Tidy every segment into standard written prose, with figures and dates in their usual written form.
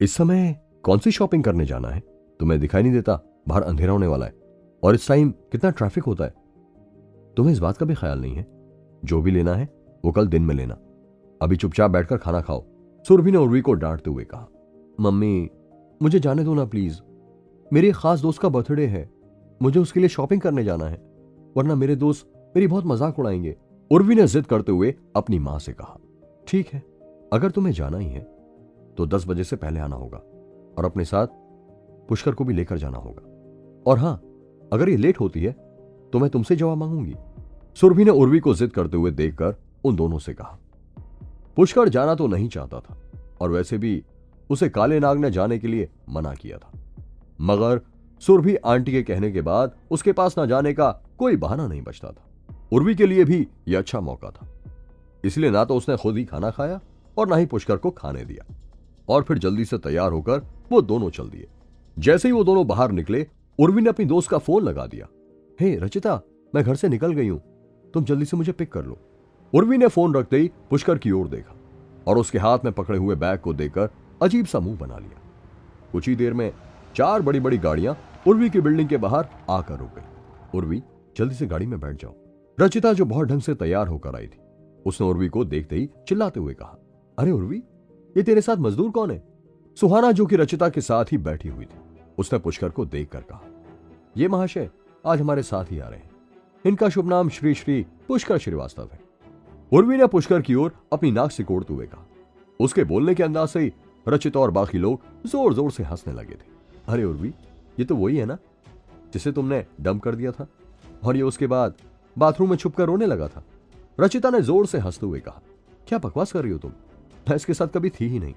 इस समय कौन सी शॉपिंग करने जाना है? तुम्हें दिखाई नहीं देता बाहर अंधेरा होने वाला है और इस टाइम कितना ट्रैफिक होता है? तुम्हें इस बात का भी ख्याल नहीं है? जो भी लेना है वो कल दिन में लेना। अभी चुपचाप बैठकर खाना खाओ। सुरभि ने उर्वी को डांटते हुए कहा। मम्मी, मुझे जाने दो ना प्लीज। मेरे एक खास दोस्त का बर्थडे है, मुझे उसके लिए शॉपिंग करने जाना है, वरना मेरे दोस्त मेरी बहुत मजाक उड़ाएंगे। उर्वी ने जिद करते हुए अपनी मां से कहा। ठीक है, अगर तुम्हें जाना ही है तो 10 बजे से पहले आना होगा और अपने साथ पुष्कर को भी लेकर जाना होगा। और हां, अगर ये लेट होती है तो मैं तुमसे जवाब मांगूंगी। सुरभि ने उर्वी को जिद करते हुए देखकर उन दोनों से कहा। पुष्कर जाना तो नहीं चाहता था और वैसे भी उसे काले नाग ने जाने के लिए मना किया था, मगर सुरभि आंटी के कहने के बाद उसके पास ना जाने का कोई बहाना नहीं बचता था। उर्वी के लिए भी यह अच्छा मौका था, इसलिए ना तो उसने खुद ही खाना खाया और ना ही पुष्कर को खाने दिया। और फिर जल्दी से तैयार होकर वो दोनों चल दिए। जैसे ही वो दोनों बाहर निकले, उर्वी ने अपनी दोस्त का फोन लगा दिया। हे रचिता, मैं घर से निकल गई हूं, तुम जल्दी से मुझे पिक कर लो। उर्वी ने फोन रखते ही पुष्कर की ओर देखा और उसके हाथ में पकड़े हुए बैग को देखकर अजीब सा मुंह बना लिया। कुछ ही देर में 4 बड़ी बड़ी गाड़ियां उर्वी की बिल्डिंग के बाहर आकर रुक गई। उर्वी, जल्दी से गाड़ी में बैठ जाओ। रचिता, जो बहुत ढंग से तैयार होकर आई थी, उसने उर्वी को देखते ही चिल्लाते हुए कहा। अरे उर्वी, ये तेरे साथ मजदूर कौन है? सुहाना, जो कि रचिता के साथ ही बैठी हुई थी, उसने पुष्कर को देखकर कहा। ये महाशय आज हमारे साथ ही आ रहे हैं, इनका शुभ नाम श्री श्री पुष्कर श्रीवास्तव है। उर्वी ने पुष्कर की ओर अपनी नाक सिकोड़ते हुए कहा। उसके बोलने के अंदाज से ही रचिता और बाकी लोग जोर जोर से हंसने लगे थे। अरे उर्वी, ये तो वही है ना जिसे तुमने डंप कर दिया था और ये उसके बाद बाथरूम में छुपकर रोने लगा था। रचिता ने जोर से हंसते हुए कहा। क्या बकवास कर रही हो तुम? मैं इसके साथ कभी थी ही नहीं,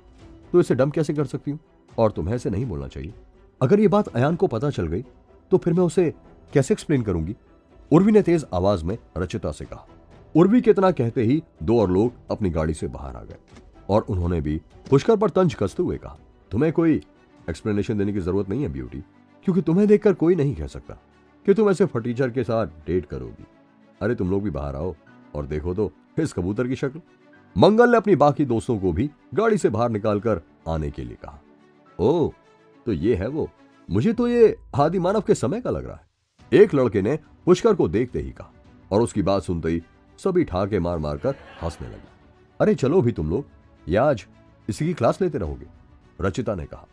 तो इसे डंप कैसे कर सकती हूँ? और तुम्हें ऐसे नहीं बोलना चाहिए। अगर ये बात अयान को पता चल गई तो फिर मैं उसे कैसे एक्सप्लेन करूंगी? उर्वी ने तेज आवाज में रचिता से कहा। उर्वी के इतना कहते ही 2 और लोग अपनी गाड़ी से बाहर आ गए और उन्होंने भी पुष्कर पर तंज कसते हुए कहा। तुम्हें कोई एक्सप्लेनेशन देने की जरूरत नहीं है ब्यूटी, क्योंकि तुम्हें देखकर कोई नहीं कह सकता कि तुम ऐसे फटीचर के साथ डेट करोगी। अरे तुम लोग भी बाहर आओ और देखो तो इस कबूतर की शक्ल। मंगल ने अपनी बाकी दोस्तों को भी गाड़ी से बाहर निकालकर आने के लिए कहा। ओह, तो ये है वो। मुझे तो ये आदि मानव के समय का लग रहा है। एक लड़के ने पुष्कर को देखते ही कहा और उसकी बात सुनते ही सभी ठाके मार मार कर हंसने लगे। अरे चलो भी तुम लोग, ये आज इसी की क्लास लेते रहोगे, रचिता ने कहा।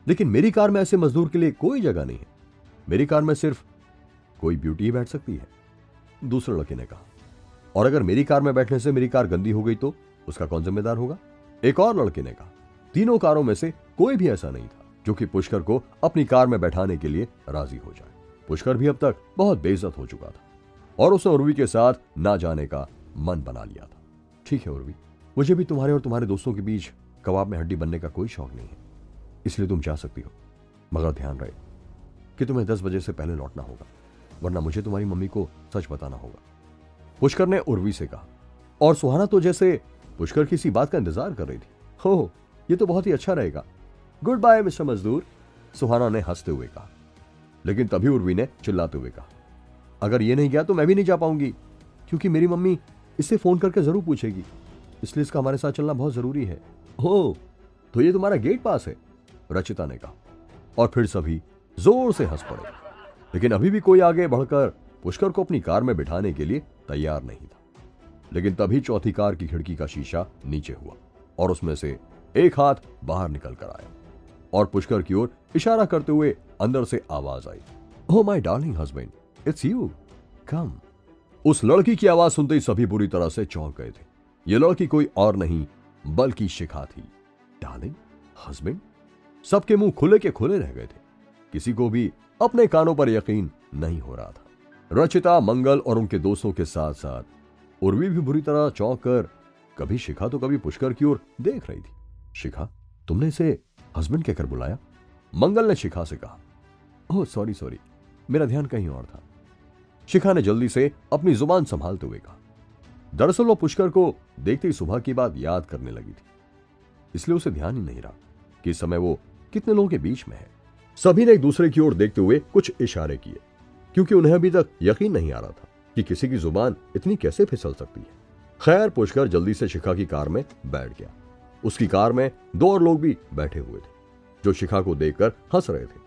लेकिन मेरी कार में ऐसे मजदूर के लिए कोई जगह नहीं है, मेरी कार में सिर्फ कोई ब्यूटी ही बैठ सकती है, दूसरे लड़के ने कहा। और अगर मेरी कार में बैठने से मेरी कार गंदी हो गई तो उसका कौन जिम्मेदार होगा? एक और लड़के ने कहा। तीनों कारों में से कोई भी ऐसा नहीं था जो कि पुष्कर को अपनी कार में बैठाने के लिए राजी हो जाए। पुष्कर भी अब तक बहुत बेइज्जत हो चुका था और उसने उर्वी के साथ ना जाने का मन बना लिया था। ठीक है उर्वी, मुझे भी तुम्हारे और तुम्हारे दोस्तों के बीच कबाब में हड्डी बनने का कोई शौक नहीं है, इसलिए तुम जा सकती हो, मगर ध्यान रहे कि तुम्हें 10 बजे से पहले लौटना होगा, वरना मुझे तुम्हारी मम्मी को सच बताना होगा, पुष्कर ने उर्वी से कहा। और सुहाना तो जैसे पुष्कर किसी बात का इंतजार कर रही थी। हो, ये तो बहुत ही अच्छा रहेगा। गुड बाय मिस्टर मजदूर, सुहाना ने हंसते हुए कहा। लेकिन तभी उर्वी ने चिल्लाते हुए कहा। अगर ये नहीं गया तो मैं भी नहीं जा पाऊंगी, क्योंकि मेरी मम्मी इससे फोन करके जरूर पूछेगी, इसलिए इसका हमारे साथ चलना बहुत जरूरी है। हो, तो ये तुम्हारा गेट पास है, रचिता ने कहा। और फिर सभी जोर से हंस पड़े। लेकिन अभी भी कोई आगे बढ़कर पुष्कर को अपनी कार में बिठाने के लिए तैयार नहीं था। लेकिन तभी चौथी कार की खिड़की का शीशा नीचे हुआ और उसमें से एक हाथ बाहर निकल कर आया और पुष्कर की ओर इशारा करते हुए अंदर से आवाज आई। Oh my darling husband, it's you, come. उस लड़की की आवाज सुनते ही सभी बुरी तरह से चौंक गए थे। यह लड़की कोई और नहीं बल्कि शिखा थी। डार्लिंग हस्बैंड, सबके मुंह खुले के खुले रह गए थे। किसी को भी अपने कानों पर यकीन नहीं हो रहा था। रचिता, मंगल और उनके दोस्तों के साथ साथ उर्वी भी बुरी तरह चौंक कर कभी शिखा तो कभी पुष्कर की ओर देख रही थी। शिखा, तुमने इसे हस्बैंड कहकर बुलाया? मंगल ने शिखा से कहा। ओह सॉरी, मेरा ध्यान कहीं और था, शिखा ने जल्दी से अपनी जुबान संभालते हुए कहा। दरअसल वो पुष्कर को देखते ही सुबह की बात याद करने लगी थी, इसलिए उसे ध्यान ही नहीं रहा कि इस समय वो कितने लोगों के बीच में है। सभी ने एक दूसरे की ओर देखते हुए कुछ इशारे किए, क्योंकि उन्हें अभी तक यकीन नहीं आ रहा था कि किसी की जुबान इतनी कैसे फिसल सकती है। खैर, पुष्कर जल्दी से शिखा की कार में बैठ गया। उसकी कार में 2 और लोग भी बैठे हुए थे। जो शिखा को देखकर हंस रहे थे,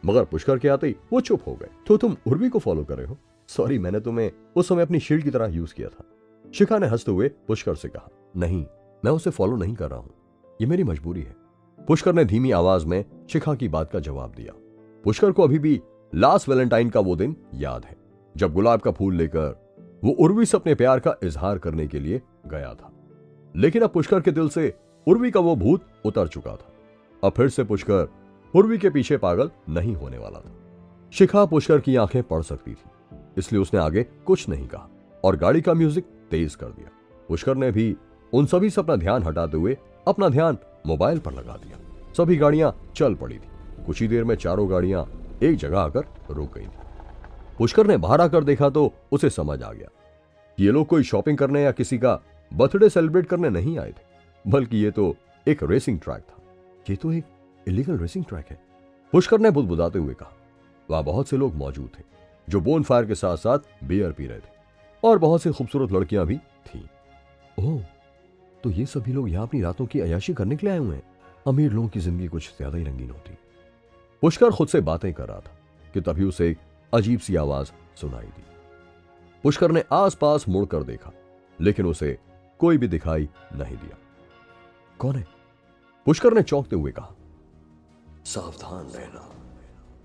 मगर पुष्कर के आते ही वो चुप हो गए। तो तुम उर्वी को फॉलो कर रहे हो? सॉरी, मैंने तुम्हें उस समय अपनी शील्ड की तरह यूज किया था। शिखा ने हंसते हुए पुष्कर से कहा, नहीं, मैं उसे फॉलो नहीं कर रहा हूं, ये मेरी मजबूरी है। पुष्कर ने धीमी आवाज में शिखा की बात का जवाब दिया। पुष्कर को अभी भी लास्ट वैलेंटाइन का वो दिन याद है, जब गुलाब का फूल लेकर वो उर्वी से अपने प्यार का इजहार करने के लिए गया था। लेकिन अब पुष्कर के दिल से उर्वी का वो भूत उतर चुका था। अब फिर से पुष्कर उर्वी के पीछे पागल नहीं होने वाला था। शिखा पुष्कर की आंखें पढ़ सकती थी, इसलिए उसने आगे कुछ नहीं कहा और गाड़ी का म्यूजिक तेज कर दिया। पुष्कर ने भी उन सभी से अपना ध्यान हटाते हुए अपना ध्यान मोबाइल पर लगा दिया। सभी गाड़ियां चल पड़ी थी। कुछ ही देर में चारों गाड़ियां एक जगह आकर रुक गई थी। पुष्कर ने बाहर आकर देखा तो उसे समझ आ गया कि ये लोग कोई शॉपिंग करने या किसी का बर्थडे सेलिब्रेट करने नहीं आए थे, बल्कि ये तो एक रेसिंग ट्रैक था। ये तो एक इलीगल रेसिंग ट्रैक है, पुष्कर ने बुदबुदाते हुए कहा। वहां बहुत से लोग मौजूद थे जो बोन फायर के साथ साथ बियर पी रहे थे और बहुत सी खूबसूरत लड़कियां भी थीं। ओह, तो ये सभी लोग यहाँ अपनी रातों की अय्याशी करने के लिए आए हुए हैं। अमीर लोगों की जिंदगी कुछ ज्यादा ही रंगीन होती। पुष्कर खुद से बातें कर रहा था कि तभी उसे एक अजीब सी आवाज सुनाई दी। पुष्कर ने आसपास मुड़कर देखा, लेकिन उसे कोई भी दिखाई नहीं दिया। कौन है? पुष्कर ने चौंकते हुए कहा। सावधान रहना।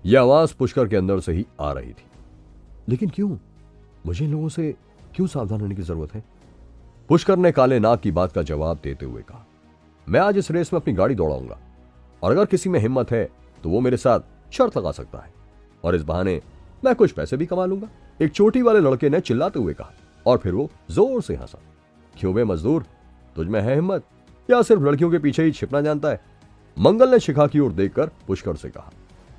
यह आवाज पुष्कर के अंदर से ही आ रही थी। लेकिन क्यों? मुझे इन लोगों से क्यों सावधान रहने की जरूरत है? पुष्कर ने काले नाग की बात का जवाब देते हुए कहा, मैं आज इस रेस में अपनी गाड़ी दौड़ाऊंगा और अगर किसी में हिम्मत है तो वो मेरे साथ शर्त लगा सकता है और इस बहाने मैं कुछ पैसे भी कमा लूंगा। एक चोटी वाले लड़के ने चिल्लाते हुए कहा और फिर वो जोर से हंसा। क्यों बे मजदूर, तुझ में है हिम्मत या सिर्फ लड़कियों के पीछे ही छिपना जानता है? मंगल ने शिखा की ओर देखकर पुष्कर से कहा।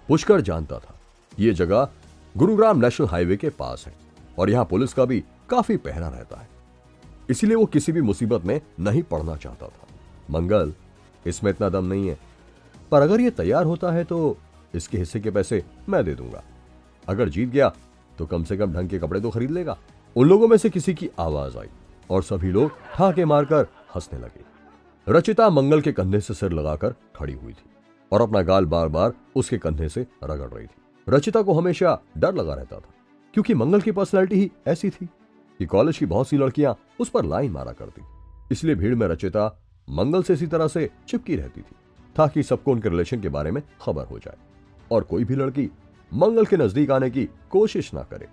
पुष्कर जानता था ये जगह गुरुग्राम नेशनल हाईवे के पास है और यहां पुलिस का भी काफी पहरा रहता है, इसलिए वो किसी भी मुसीबत में नहीं पड़ना चाहता था। मंगल, इसमें इतना दम नहीं है, पर अगर ये तैयार होता है तो इसके हिस्से के पैसे मैं दे दूंगा। अगर जीत गया तो कम से कम ढंग के कपड़े तो खरीद लेगा। उन लोगों में से किसी की आवाज आई और सभी लोग ठाके मारकर हंसने लगे। रचिता मंगल के कंधे से सिर लगाकर खड़ी हुई थी और अपना गाल बार बार उसके कंधे से रगड़ रही थी। रचिता को हमेशा डर लगा रहता था क्योंकि मंगल की पर्सनैलिटी ही ऐसी थी कि कॉलेज की बहुत सी लड़कियां उस पर लाइन मारा करती, इसलिए भीड़ में रचिता मंगल से इसी तरह से चिपकी रहती थी ताकि सबको उनके रिलेशन के बारे में खबर हो जाए और कोई भी लड़की मंगल के नजदीक आने की कोशिश ना करे।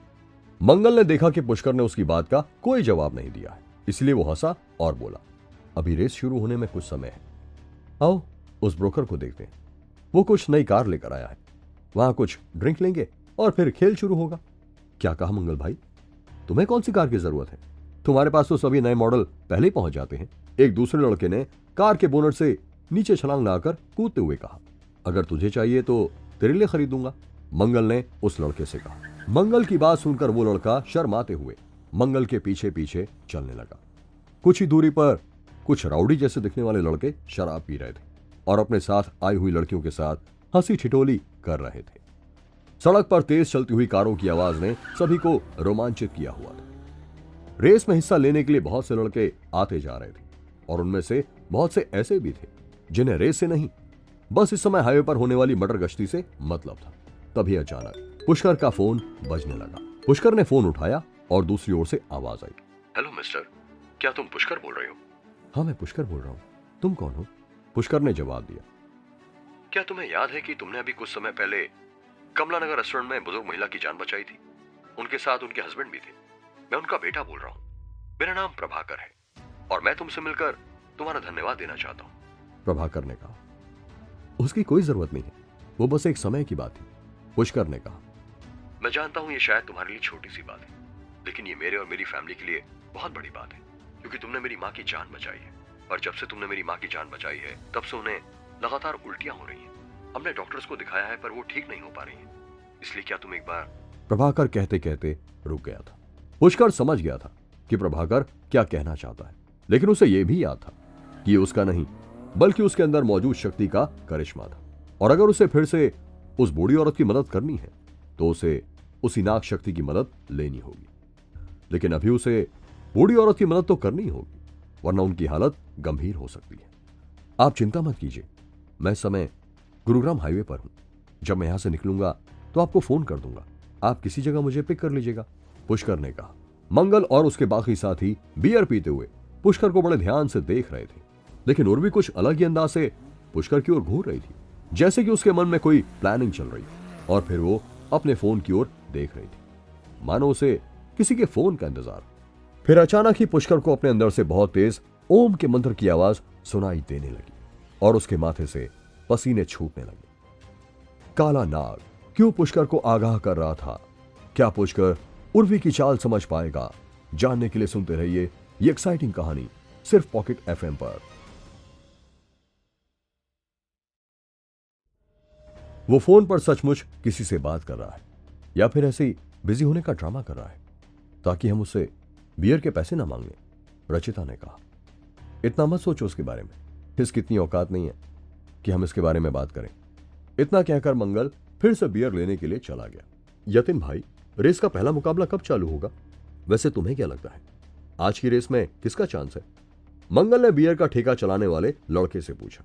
मंगल ने देखा कि पुष्कर ने उसकी बात का कोई जवाब नहीं दिया है, इसलिए वो हंसा और बोला, अभी रेस शुरू होने में कुछ समय है, आओ उस ब्रोकर को देखते हैं। वो कुछ नई कार लेकर आया है, वहां कुछ ड्रिंक लेंगे और फिर खेल शुरू होगा। क्या कहा मंगल भाई? तुम्हें कौन सी कार की जरूरत है? तुम्हारे पास तो सभी नए मॉडल पहले ही पहुंच जाते हैं। एक दूसरे लड़के ने कार के बोनट से नीचे छलांग लगाकर कूदते हुए कहा, अगर तुझे चाहिए तो तेरे लिए खरीदूंगा, मंगल ने उस लड़के से कहा। मंगल की बात सुनकर वो लड़का शर्माते हुए मंगल के पीछे पीछे चलने लगा। कुछ ही दूरी पर कुछ राउडी जैसे दिखने वाले लड़के शराब पी रहे थे और अपने साथ आई हुई लड़कियों के साथ हंसी ठिठोली कर रहे थे। सड़क पर तेज चलती हुई कारों की आवाज ने सभी को रोमांचित किया हुआ था। रेस में हिस्सा लेने के लिए बहुत से लड़के आते जा रहे थे और उनमें से बहुत से ऐसे भी थे जिन्हें रेस से नहीं, बस इस समय हाईवे पर होने वाली मटर गश्ती से मतलब था। तभी अचानक पुष्कर का फोन बजने लगा। पुष्कर ने फोन उठाया और दूसरी ओर से आवाज आई, हेलो मिस्टर, क्या तुम पुष्कर बोल रहे हो? हाँ, मैं पुष्कर बोल रहा हूँ, तुम कौन हो? पुष्कर ने जवाब दिया, क्या तुम्हें याद है कि तुमने अभी कुछ समय पहले कमला नगर रेस्टोरेंट में बुजुर्ग महिला की जान बचाई थी? उनके साथ उनके हस्बैंड भी थे। मैं उनका बेटा बोल रहा हूँ, मेरा नाम प्रभाकर है और मैं तुमसे मिलकर तुम्हारा धन्यवाद देना चाहता हूँ। प्रभाकर ने कहा, उसकी कोई जरूरत नहीं है, वो बस एक समय की बात थी। पुष्कर ने कहा, मैं जानता हूँ ये शायद तुम्हारे लिए छोटी सी बात है, लेकिन ये मेरे और मेरी फैमिली के लिए बहुत बड़ी बात है क्योंकि तुमने मेरी माँ की जान बचाई है और जब से तुमने मेरी माँ की जान बचाई है तब से उन्हें लगातार उल्टियां हो रही हैं। हमने डॉक्टर्स को दिखाया है पर वो ठीक नहीं हो पा रही हैं, इसलिए क्या तुम एक बार। प्रभाकर कहते कहते रुक गया था। पुष्कर समझ गया था कि प्रभाकर क्या कहना चाहता है, लेकिन उसे यह भी याद था कि ये उसका नहीं बल्कि उसके अंदर मौजूद शक्ति का करिश्मा था और अगर उसे फिर से उस बूढ़ी औरत की मदद करनी है तो उसे उसी नाग शक्ति की मदद लेनी होगी। लेकिन अभी उसे बूढ़ी औरत की मदद तो करनी होगी, वरना उनकी हालत गंभीर हो सकती है। आप चिंता मत कीजिए, मैं समय गुरुग्राम हाईवे पर हूं। जब मैं यहां से निकलूंगा तो आपको फोन कर दूंगा, आप किसी जगह मुझे पिक कर लीजिएगा। पुष्कर ने कहा। मंगल और उसके बाकी साथी बियर पीते हुए पुष्कर को बड़े ध्यान से देख रहे थे, लेकिन उर्वी कुछ अलग ही अंदाज से पुष्कर की ओर घूर रही थी, जैसे कि उसके मन में कोई प्लानिंग चल रही थी। और फिर वो अपने फोन की ओर देख रही थी, मानो उसे किसी के फोन का इंतजार। फिर अचानक ही पुष्कर को अपने अंदर से बहुत तेज ओम के मंत्र की आवाज सुनाई देने लगी और उसके माथे से पसीने छूटने लगे। काला नाग क्यों पुष्कर को आगाह कर रहा था? क्या पुष्कर उर्वी की चाल समझ पाएगा? जानने के लिए सुनते रहिए ये एक्साइटिंग कहानी सिर्फ पॉकेट एफएम पर। वो फोन पर सचमुच किसी से बात कर रहा है या फिर ऐसे ही बिजी होने का ड्रामा कर रहा है ताकि हम उससे बियर के पैसे ना मांगे, रचिता ने कहा। इतना मत सोचो उसके बारे में, इसकी इतनी औकात नहीं है कि हम इसके बारे में बात करें। इतना कहकर मंगल फिर से बियर लेने के लिए चला गया। यतिन भाई, रेस का पहला मुकाबला कब चालू होगा? वैसे तुम्हें क्या लगता है आज की रेस में किसका चांस है? मंगल ने बियर का ठेका चलाने वाले लड़के से पूछा।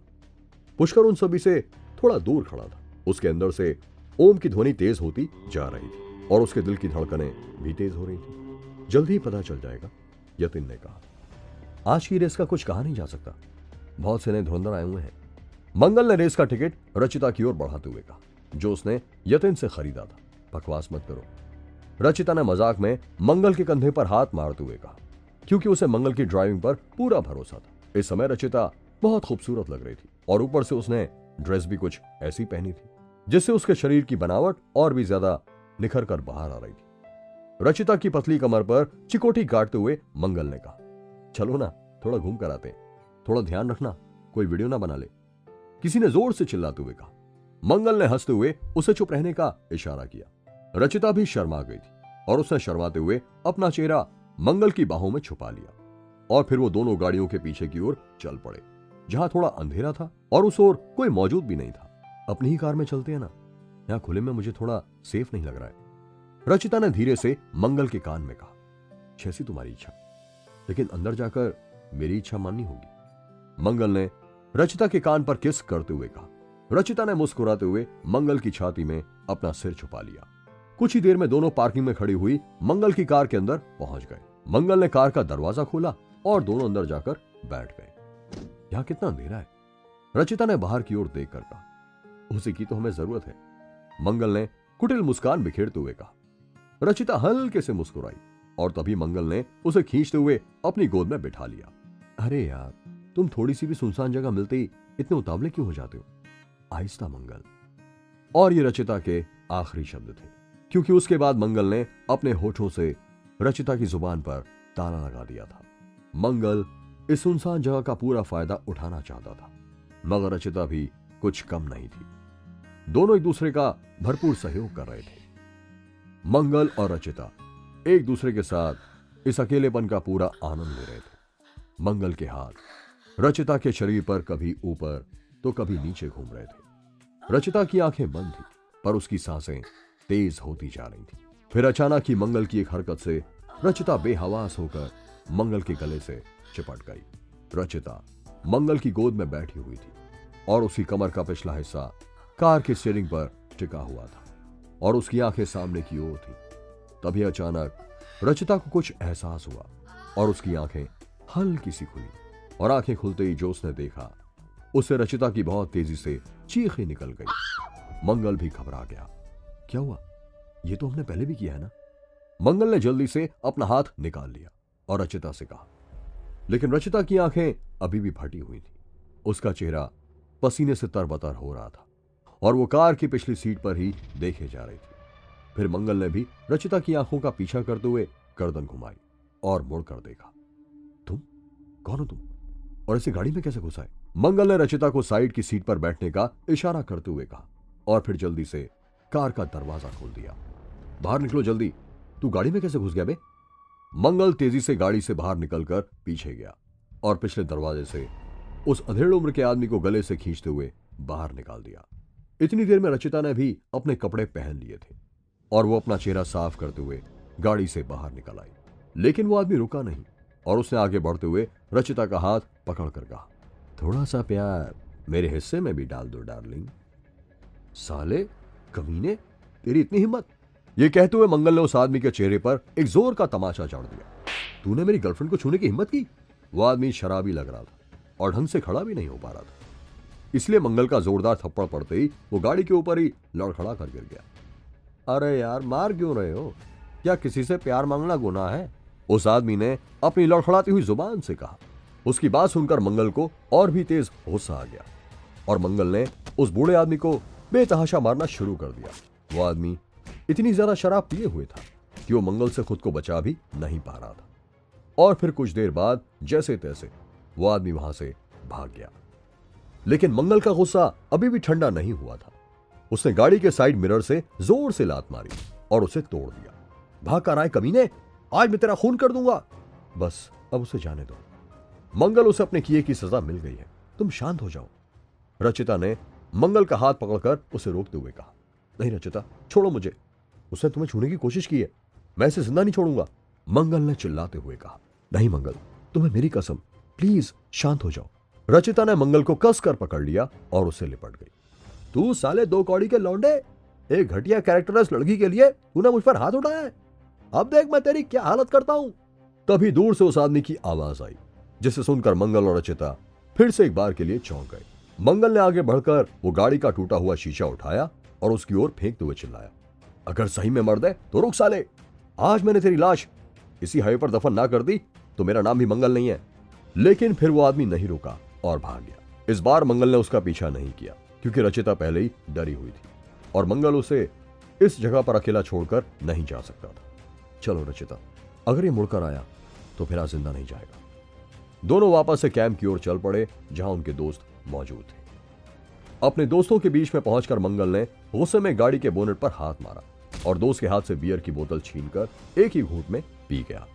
पुष्कर उन सभी से थोड़ा दूर खड़ा था। उसके अंदर से ओम की ध्वनि तेज होती जा रही थी और उसके दिल की धड़कनें भी तेज हो रही थी। जल्दी ही पता चल जाएगा, यतिन ने कहा। आज की रेस का कुछ कहा नहीं जा सकता, बहुत से नए धुरंधर आए हुए हैं। मंगल ने रेस का टिकट रचिता की ओर बढ़ाते हुए कहा, जो उसने यतिन से खरीदा था। बकवास मत करो, रचिता ने मजाक में मंगल के कंधे पर हाथ मारते हुए कहा, क्योंकि उसे मंगल की ड्राइविंग पर पूरा भरोसा था। इस समय रचिता बहुत खूबसूरत लग रही थी और ऊपर से उसने ड्रेस भी कुछ ऐसी पहनी थी जिससे उसके शरीर की बनावट और भी ज्यादा निखर कर बाहर आ रही थी। रचिता की पतली कमर पर चिकोटी काटते हुए मंगल ने कहा, चलो ना थोड़ा घूम कर आते हैं, थोड़ा ध्यान रखना कोई वीडियो ना बना ले, किसी ने जोर से चिल्लाते हुए कहा। मंगल ने हंसते हुए उसे चुप रहने का इशारा किया। रचिता भी शर्मा गई थी और उसने शर्माते हुए अपना चेहरा मंगल की बाहों में छुपा लिया और फिर वो दोनों गाड़ियों के पीछे की ओर चल पड़े, जहां थोड़ा अंधेरा था और उस ओर कोई मौजूद भी नहीं था। अपनी ही कार में चलते हैं ना, यहां खुले में मुझे थोड़ा सेफ नहीं लग रहा है, रचिता ने धीरे से मंगल के कान में कहा। जैसी तुम्हारी इच्छा, लेकिन अंदर जाकर मेरी इच्छा माननी होगी, मंगल ने रचिता के कान पर किस करते हुए कहा। रचिता ने मुस्कुराते हुए मंगल की छाती में अपना सिर छुपा लिया। कुछ ही देर में दोनों पार्किंग में खड़ी हुई मंगल की कार के अंदर पहुंच गए। मंगल ने कार का दरवाजा खोला और दोनों अंदर जाकर बैठ गए। यहां कितना अंधेरा है, रचिता ने बाहर की ओर देखकर कहा। उसी की तो हमें जरूरत है, मंगल ने कुटिल मुस्कान बिखेरते हुए कहा। रचिता हल्के से मुस्कुराई और तभी मंगल ने उसे खींचते हुए अपनी गोद में बिठा लिया। अरे यार, तुम थोड़ी सी भी सुनसान जगह मिलते ही इतने उतावले क्यों हो जाते हो? आहिस्ता मंगल। और ये रचिता के आखिरी शब्द थे, क्योंकि उसके बाद मंगल ने अपने होठों से रचिता की जुबान पर ताला लगा दिया था। मंगल इस सुनसान जगह का पूरा फायदा उठाना चाहता था, मगर रचिता भी कुछ कम नहीं थी। दोनों एक दूसरे का भरपूर सहयोग कर रहे थे। मंगल और रचिता एक दूसरे के साथ इस अकेलेपन का पूरा आनंद ले रहे थे। मंगल के हाथ रचिता के शरीर पर कभी ऊपर तो कभी नीचे घूम रहे थे। रचिता की आंखें बंद थी, पर उसकी सांसें तेज होती जा रही थी। फिर अचानक ही मंगल की एक हरकत से रचिता बेहवास होकर मंगल के गले से चिपट गई। रचिता मंगल की गोद में बैठी हुई थी और उसकी कमर का पिछला हिस्सा कार के स्टीयरिंग पर टिका हुआ था और उसकी आंखें सामने की ओर थी। तभी अचानक रचिता को कुछ एहसास हुआ और उसकी आंखें हल्की सी खुली और आंखें खुलते ही जो उसने देखा, उससे रचिता की बहुत तेजी से चीख ही निकल गई। मंगल भी घबरा गया। क्या हुआ? ये तो हमने पहले भी किया है ना? मंगल ने जल्दी से अपना हाथ निकाल लिया और रचिता से कहा, लेकिन रचिता की आंखें अभी भी फटी हुई थी। उसका चेहरा पसीने से तरबतर हो रहा था और वो कार की पिछली सीट पर ही देखे जा रही थी। फिर मंगल ने भी रचिता की आंखों का पीछा करते हुए गर्दन घुमाई और मुड़कर देखा। तुम कौन हो तुम? और ऐसी गाड़ी में कैसे घुसा है? मंगल ने रचिता को साइड की सीट पर बैठने का इशारा करते हुए कहा और फिर जल्दी से कार का दरवाजा खोल दिया। बाहर निकलो जल्दी, तू गाड़ी में कैसे घुस गया बे? मंगल तेजी से गाड़ी से बाहर निकलकर पीछे गया और पिछले दरवाजे से उस अधेड़ उम्र के आदमी को गले से खींचते हुए बाहर निकाल दिया। इतनी देर में रचिता ने भी अपने कपड़े पहन लिए थे और वो अपना चेहरा साफ करते हुए गाड़ी से बाहर निकल आई। लेकिन वो आदमी रुका नहीं और उसने आगे बढ़ते हुए रचिता का हाथ पकड़कर कहा, थोड़ा सा प्यार मेरे हिस्से में भी डाल दो डार्लिंग। साले कमीने, तेरी इतनी हिम्मत। ये कहते हुए मंगल ने उस आदमी के चेहरे पर एक जोर का तमाचा चाड़ दिया। तूने मेरी गर्लफ्रेंड को छूने की हिम्मत की? वो आदमी शराबी लग रहा था और ढंग से खड़ा भी नहीं हो पा रहा था, इसलिए मंगल का जोरदार थप्पड़ पड़ते ही वो गाड़ी के ऊपर ही लड़खड़ा कर गिर गया। अरे यार, मार क्यों रहे हो? क्या किसी से प्यार मांगना गुनाह है? उस आदमी ने अपनी लड़खड़ाती हुई जुबान से कहा। उसकी बात सुनकर मंगल को और भी तेज गुस्सा आ गया और मंगल ने उस बूढ़े आदमी को बेतहाशा मारना शुरू कर दिया। वो आदमी इतनी ज्यादा शराब पिए हुए था कि वो मंगल से खुद को बचा भी नहीं पा रहा था और फिर कुछ देर बाद जैसे तैसे वो आदमी वहां से भाग गया। लेकिन मंगल का गुस्सा अभी भी ठंडा नहीं हुआ था। उसने गाड़ी के साइड मिरर से जोर से लात मारी और उसे तोड़ दिया। भाग कर आए कमीने, आज मैं तेरा खून कर दूंगा। बस अब उसे जाने दो मंगल, उसे अपने किए की सजा मिल गई है, तुम शांत हो जाओ। रचिता ने मंगल का हाथ पकड़कर उसे रोकते हुए कहा, नहीं रचिता, छोड़ो मुझे। उसने तुम्हें छूने की कोशिश की है, मैं इसे जिंदा नहीं छोड़ूंगा। मंगल ने चिल्लाते हुए कहा, नहीं मंगल, तुम्हें मेरी कसम, प्लीज शांत हो जाओ। रचिता ने मंगल को कसकर पकड़ लिया और उसे लिपट गई। तू साले दो कौड़ी के लौंडे, एक घटिया कैरेक्टरलेस लड़की के लिए तूने मुझ पर हाथ उठाया है। अब देख मैं तेरी क्या हालत करता हूं। तभी दूर से उस आदमी की आवाज आई, जिसे सुनकर मंगल और रचिता फिर से एक बार के लिए चौंक गए। मंगल ने आगे बढ़कर वो गाड़ी का टूटा हुआ शीशा उठाया और उसकी ओर फेंकते हुए चिल्लाया, अगर सही में मर्द है तो रुक साले, आज मैंने तेरी लाश इसी हाईवे पर दफन ना कर दी तो मेरा नाम भी मंगल नहीं है। लेकिन फिर वो आदमी नहीं रुका और भाग गया। इस बार मंगल ने उसका पीछा नहीं किया क्योंकि रचिता पहले ही डरी हुई थी और मंगल उसे इस जगह पर अकेला छोड़कर नहीं जा सकता था। चलो रचिता, अगर ये मुड़कर आया तो फिर आज जिंदा नहीं जाएगा। दोनों वापस से कैंप की ओर चल पड़े जहां उनके दोस्त मौजूद थे। अपने दोस्तों के बीच में पहुंचकर मंगल ने गुस्से में गाड़ी के बोनेट पर हाथ मारा और दोस्त के हाथ से बियर की बोतल छीनकर एक ही घूंट में पी गया।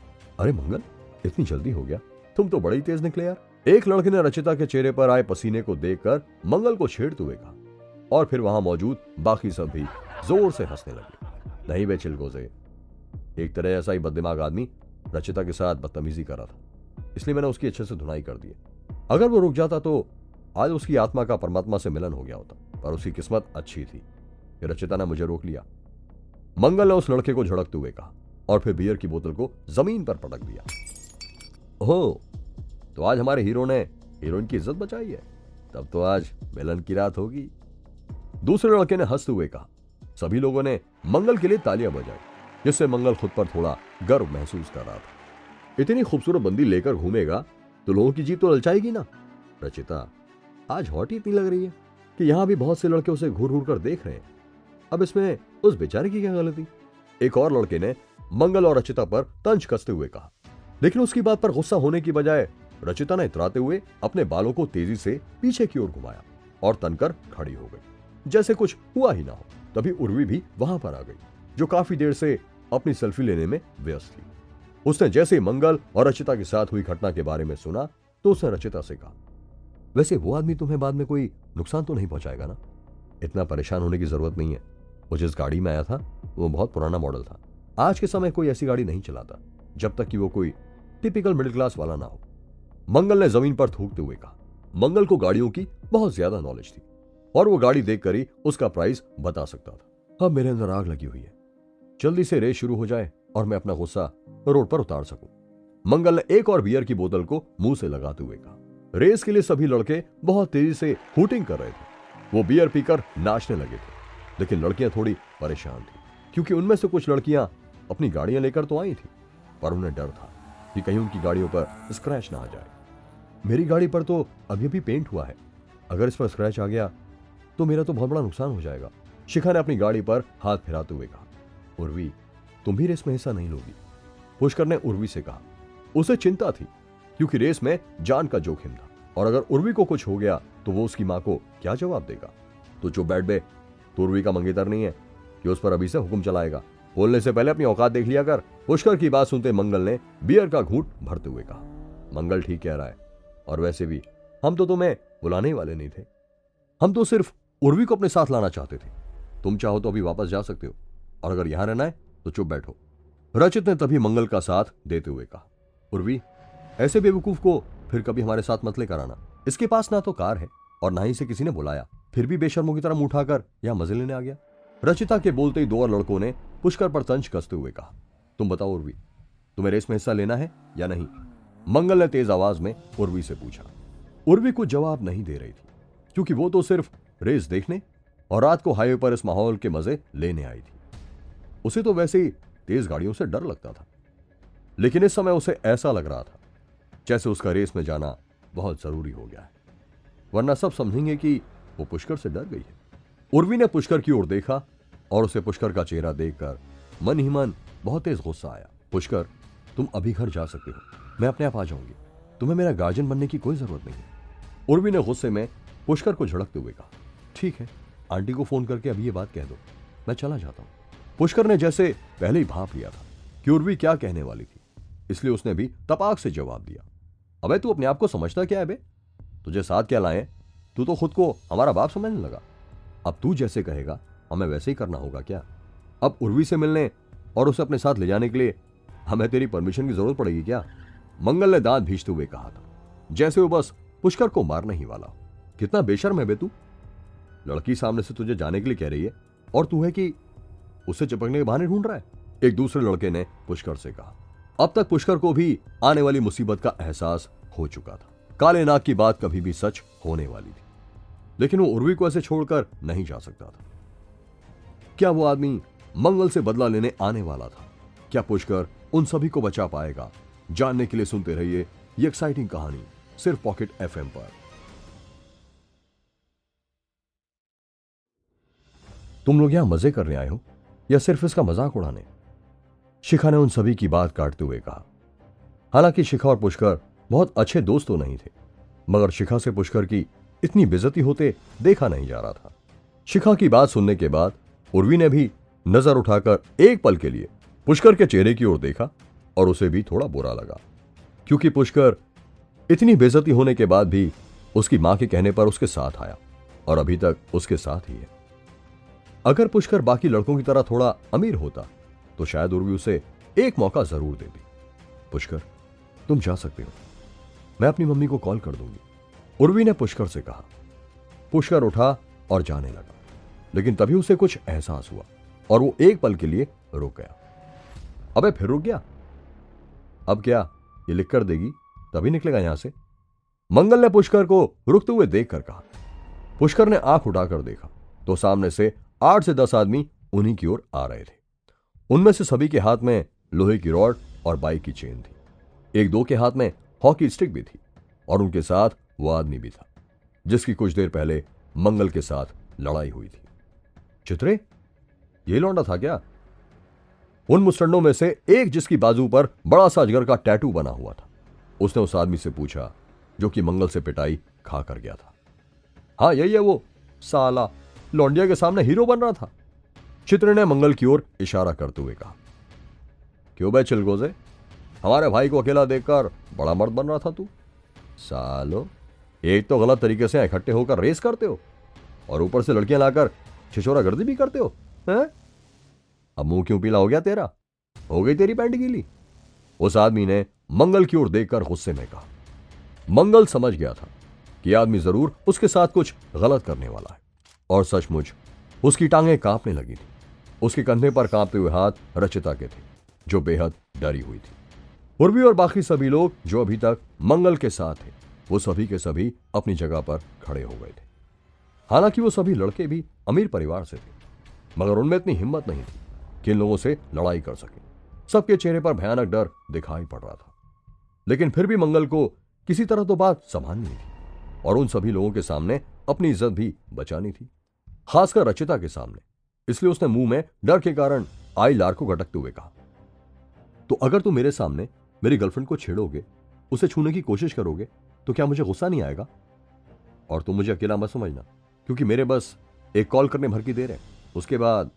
अरे मंगल, इतनी जल्दी हो गया, तुम तो बड़े ही तेज निकले यार। एक लड़के ने रचिता के चेहरे पर आए पसीने को देखकर मंगल को छेड़ते हुए कहा और फिर वहां मौजूद बाकी सब भी जोर से हंसने लगे। नहीं बे चिलगोजे, एक तरह ऐसा ही बददिमाग आदमी रचिता के साथ बदतमीजी कर रहा था, इसलिए मैंने उसकी अच्छे से धुनाई कर दी। अगर वो रुक जाता तो आज उसकी आत्मा का परमात्मा से मिलन हो गया होता, पर उसकी किस्मत अच्छी थी कि रचिता ने मुझे रोक लिया। मंगल ने उस लड़के को झड़कते हुए कहा और फिर बियर की बोतल को जमीन पर पटक दिया। ओह, तो आज हमारे हीरो ने हीरोइन की इज्जत बचाई है, तब तो आज मिलन की रात होगी। दूसरे लड़के ने हंसते हुए कहा। सभी लोगों ने मंगल के लिए तालियां बजाई, जिससे मंगल खुद पर थोड़ा गर्व महसूस कर रहा था। इतनी खूबसूरत बंदी लेकर घूमेगा तो लोगों की जीत तो ललचाएगी ना। रचिता आज हॉट ही इतनी लग रही है कि यहां भी बहुत से लड़के उसे घूर घूर कर देख रहे हैं। अब इसमें उस बेचारे की क्या गलती? एक और लड़के ने मंगल और रचिता पर तंज कसते हुए कहा, लेकिन उसकी बात पर गुस्सा होने की बजाय रचिता ने इतराते हुए अपने बालों को तेजी से पीछे की ओर घुमाया और तनकर खड़ी हो गई, जैसे कुछ हुआ ही ना हो। तभी उर्वी भी वहां पर आ गई, जो काफी देर से अपनी सेल्फी लेने में व्यस्त थी। उसने जैसे ही मंगल और रचिता के साथ हुई घटना के बारे में सुना तो उसने रचिता से कहा, वैसे वो आदमी तुम्हें बाद में कोई नुकसान तो नहीं पहुंचाएगा ना? इतना परेशान होने की जरूरत नहीं है। वो जिस गाड़ी में आया था वो बहुत पुराना मॉडल था। आज के समय कोई ऐसी गाड़ी नहीं चलाता जब तक कि वो कोई टिपिकल मिडिल क्लास वाला ना हो। मंगल ने जमीन पर थूकते हुए कहा। मंगल को गाड़ियों की बहुत ज्यादा नॉलेज थी और वो गाड़ी देखकर ही उसका प्राइस बता सकता था। अब मेरे अंदर आग लगी हुई है, जल्दी से रेस शुरू हो जाए और मैं अपना गुस्सा रोड पर उतार सकूं। मंगल ने एक और बियर की बोतल को मुंह से लगाते हुए कहा। रेस के लिए सभी लड़के बहुत तेजी से हूटिंग कर रहे थे। वो बियर पीकर नाचने लगे थे, लेकिन लड़कियां थोड़ी परेशान थी क्योंकि उनमें से कुछ लड़कियां अपनी गाड़ियां लेकर तो आई थी, पर उन्हें डर था कि कहीं उनकी गाड़ियों पर स्क्रैच ना आ जाए। मेरी गाड़ी पर तो अभी भी पेंट हुआ है, अगर इस पर स्क्रैच आ गया तो मेरा तो बहुत बड़ा नुकसान हो जाएगा। शिखा ने अपनी गाड़ी पर हाथ फिराते हुए कहा। उर्वी, तुम भी रेस में हिस्सा नहीं लोगी? पुष्कर ने उर्वी से कहा। उसे चिंता थी क्योंकि रेस में जान का जोखिम था और अगर उर्वी को कुछ हो गया तो वो उसकी मां को क्या जवाब देगा। तो चुप बैठ बे, तो उर्वी का मंगेतर नहीं है कि उस पर अभी से हुक्म चलाएगा। बोलने से पहले अपनी औकात देख लिया कर। पुष्कर की बात सुनते मंगल ने बियर का घूंट भरते हुए कहा। मंगल ठीक कह रहा है, और वैसे भी हम तो तुम्हें बुलाने ही वाले नहीं थे। हम तो सिर्फ उर्वी को अपने साथ लाना चाहते थे। तुम चाहो तो अभी वापस जा सकते हो, और अगर यहां रहना है तो चुप बैठो। रचित ने तभी मंगल का साथ देते हुए कहा। उर्वी, ऐसे बेवकूफ को फिर कभी हमारे साथ मत लेकर आना। इसके पास ना तो कार है और ना ही इसे किसी ने बुलाया, फिर भी बेशर्मों की तरह मुंह उठाकर यहां मजे लेने आ गया। रचिता के बोलते ही दो और लड़कों ने पुष्कर पर तंज कसते हुए कहा, तुम बताओ उर्वी, तुम्हें रेस में हिस्सा लेना है या नहीं? मंगल ने तेज आवाज में उर्वी से पूछा। उर्वी कुछ जवाब नहीं दे रही थी, क्योंकि वो तो सिर्फ रेस देखने और रात को हाईवे पर इस माहौल के मजे लेने आई थी। उसे तो वैसे ही तेज गाड़ियों से डर लगता था, लेकिन इस समय उसे ऐसा लग रहा था जैसे उसका रेस में जाना बहुत जरूरी हो गया है, वरना सब समझेंगे कि वो पुष्कर से डर गई है। उर्वी ने पुष्कर की ओर देखा और उसे पुष्कर का चेहरा देखकर मन ही मन बहुत तेज गुस्सा आया। पुष्कर, तुम अभी घर जा सकते हो, मैं अपने आप आ जाऊंगी, तुम्हें मेरा गार्जियन बनने की कोई जरूरत नहीं है। उर्वी ने गुस्से में पुष्कर को झड़कते हुए कहा, ठीक है, आंटी को फोन करके अभी ये बात कह दो, मैं चला जाता हूं। पुष्कर ने जैसे पहले ही भांप लिया था कि उर्वी क्या कहने वाली थी, इसलिए उसने भी तपाक से जवाब दिया, अबे तू अपने आप को समझता क्या है बे? तुझे साथ क्या लाए? तू तो खुद को हमारा बाप समझने लगा। अब तू जैसे कहेगा हमें वैसे ही करना होगा क्या? अब उर्वी से मिलने और उसे अपने साथ ले जाने के लिए हमें तेरी परमिशन की जरूरत पड़ेगी क्या? मंगल ने दांत भींचते हुए कहा था, जैसे वो बस पुष्कर को मारने ही वाला। कितना बेशर्म है बे तू? लड़की सामने से तुझे जाने के लिए कह रही है और तू है कि उसे चिपकने के बहाने ढूंढ रहा है। एक दूसरे लड़के ने पुष्कर से कहा। अब तक पुष्कर को भी आने वाली मुसीबत का एहसास हो चुका था। काले नाग की बात कभी भी सच होने वाली थी, लेकिन वो उर्वी को ऐसे छोड़कर नहीं जा सकता था। क्या वो आदमी मंगल से बदला लेने आने वाला था? क्या पुष्कर उन सभी को बचा पाएगा? जानने के लिए सुनते रहिए ये एक्साइटिंग कहानी सिर्फ पॉकेट एफएम पर। तुम लोग यहां मजे करने आए हो या सिर्फ इसका मजाक उड़ाने? शिखा ने उन सभी की बात काटते हुए कहा। हालांकि शिखा और पुष्कर बहुत अच्छे दोस्त तो नहीं थे, मगर शिखा से पुष्कर की इतनी बेइज्जती होते देखा नहीं जा रहा था। शिखा की बात सुनने के बाद उर्वी ने भी नजर उठाकर एक पल के लिए पुष्कर के चेहरे की ओर देखा और उसे भी थोड़ा बुरा लगा, क्योंकि पुष्कर इतनी बेइज्जती होने के बाद भी उसकी मां के कहने पर उसके साथ आया और अभी तक उसके साथ ही है। अगर पुष्कर बाकी लड़कों की तरह थोड़ा अमीर होता तो शायद उर्वी उसे एक मौका जरूर देती। पुष्कर, तुम जा सकते हो, मैं अपनी मम्मी को कॉल कर दूंगी, उर्वी ने पुष्कर से कहा। पुष्कर उठा और जाने लगा, लेकिन तभी उसे कुछ एहसास हुआ और वो एक पल के लिए रुक गया। अबे फिर रुक गया? अब क्या ये लिख कर देगी तभी निकलेगा यहां से? मंगल ने पुष्कर को रुकते हुए देखकर कहा। पुष्कर ने आंख उठाकर देखा तो सामने से 8 से 10 आदमी उन्हीं की ओर आ रहे थे। उनमें से सभी के हाथ में लोहे की रॉड और बाइक की चेन थी। एक दो के हाथ में हॉकी स्टिक भी थी और उनके साथ वो आदमी भी था जिसकी कुछ देर पहले मंगल के साथ लड़ाई हुई थी। चित्रे, ये लौंडा था क्या? उन मुस्टंडों में से एक जिसकी बाजू पर बड़ा सा अजगर का टैटू बना हुआ था, उसने उस आदमी से पूछा जो कि मंगल से पिटाई खा कर गया था। हाँ यही है वो, साला लौंडिया के सामने हीरो बन रहा था। चित्र ने मंगल की ओर इशारा करते हुए कहा। क्यों बे चिलगोजे, हमारे भाई को अकेला देखकर बड़ा मर्द बन रहा था तू? सालो, एक तो गलत तरीके से इकट्ठे होकर रेस करते हो और ऊपर से लड़कियां लाकर छिछोरा गर्दी भी करते हो हैं? अब मुंह क्यों पीला हो गया तेरा? हो गई तेरी पैंट गीली? उस आदमी ने मंगल की ओर देखकर गुस्से में कहा। मंगल समझ गया था कि आदमी जरूर उसके साथ कुछ गलत करने वाला है और सचमुच उसकी टांगें कांपने लगी थी। उसके कंधे पर कांपते हुए हाथ रचिता के थे जो बेहद डरी हुई थी। उर्वी और बाकी सभी लोग जो अभी तक मंगल के साथ थे वो सभी के सभी अपनी जगह पर खड़े हो गए थे। हालांकि वो सभी लड़के भी अमीर परिवार से थे, मगर उनमें इतनी हिम्मत नहीं थी कि इन लोगों से लड़ाई कर सके। सबके चेहरे पर भयानक डर दिखाई पड़ रहा था, लेकिन फिर भी मंगल को किसी तरह तो बात संभालनी थी और उन सभी लोगों के सामने अपनी इज्जत भी बचानी थी, खासकर रचिता के सामने। इसलिए उसने मुंह में डर के कारण आई लार को गटकते हुए कहा, तो अगर तुम मेरे सामने मेरी गर्लफ्रेंड को छेड़ोगे, उसे छूने की कोशिश करोगे, तो क्या मुझे गुस्सा नहीं आएगा? और तुम मुझे अकेला मत समझना, क्योंकि मेरे बस एक कॉल करने भर की देर है, उसके बाद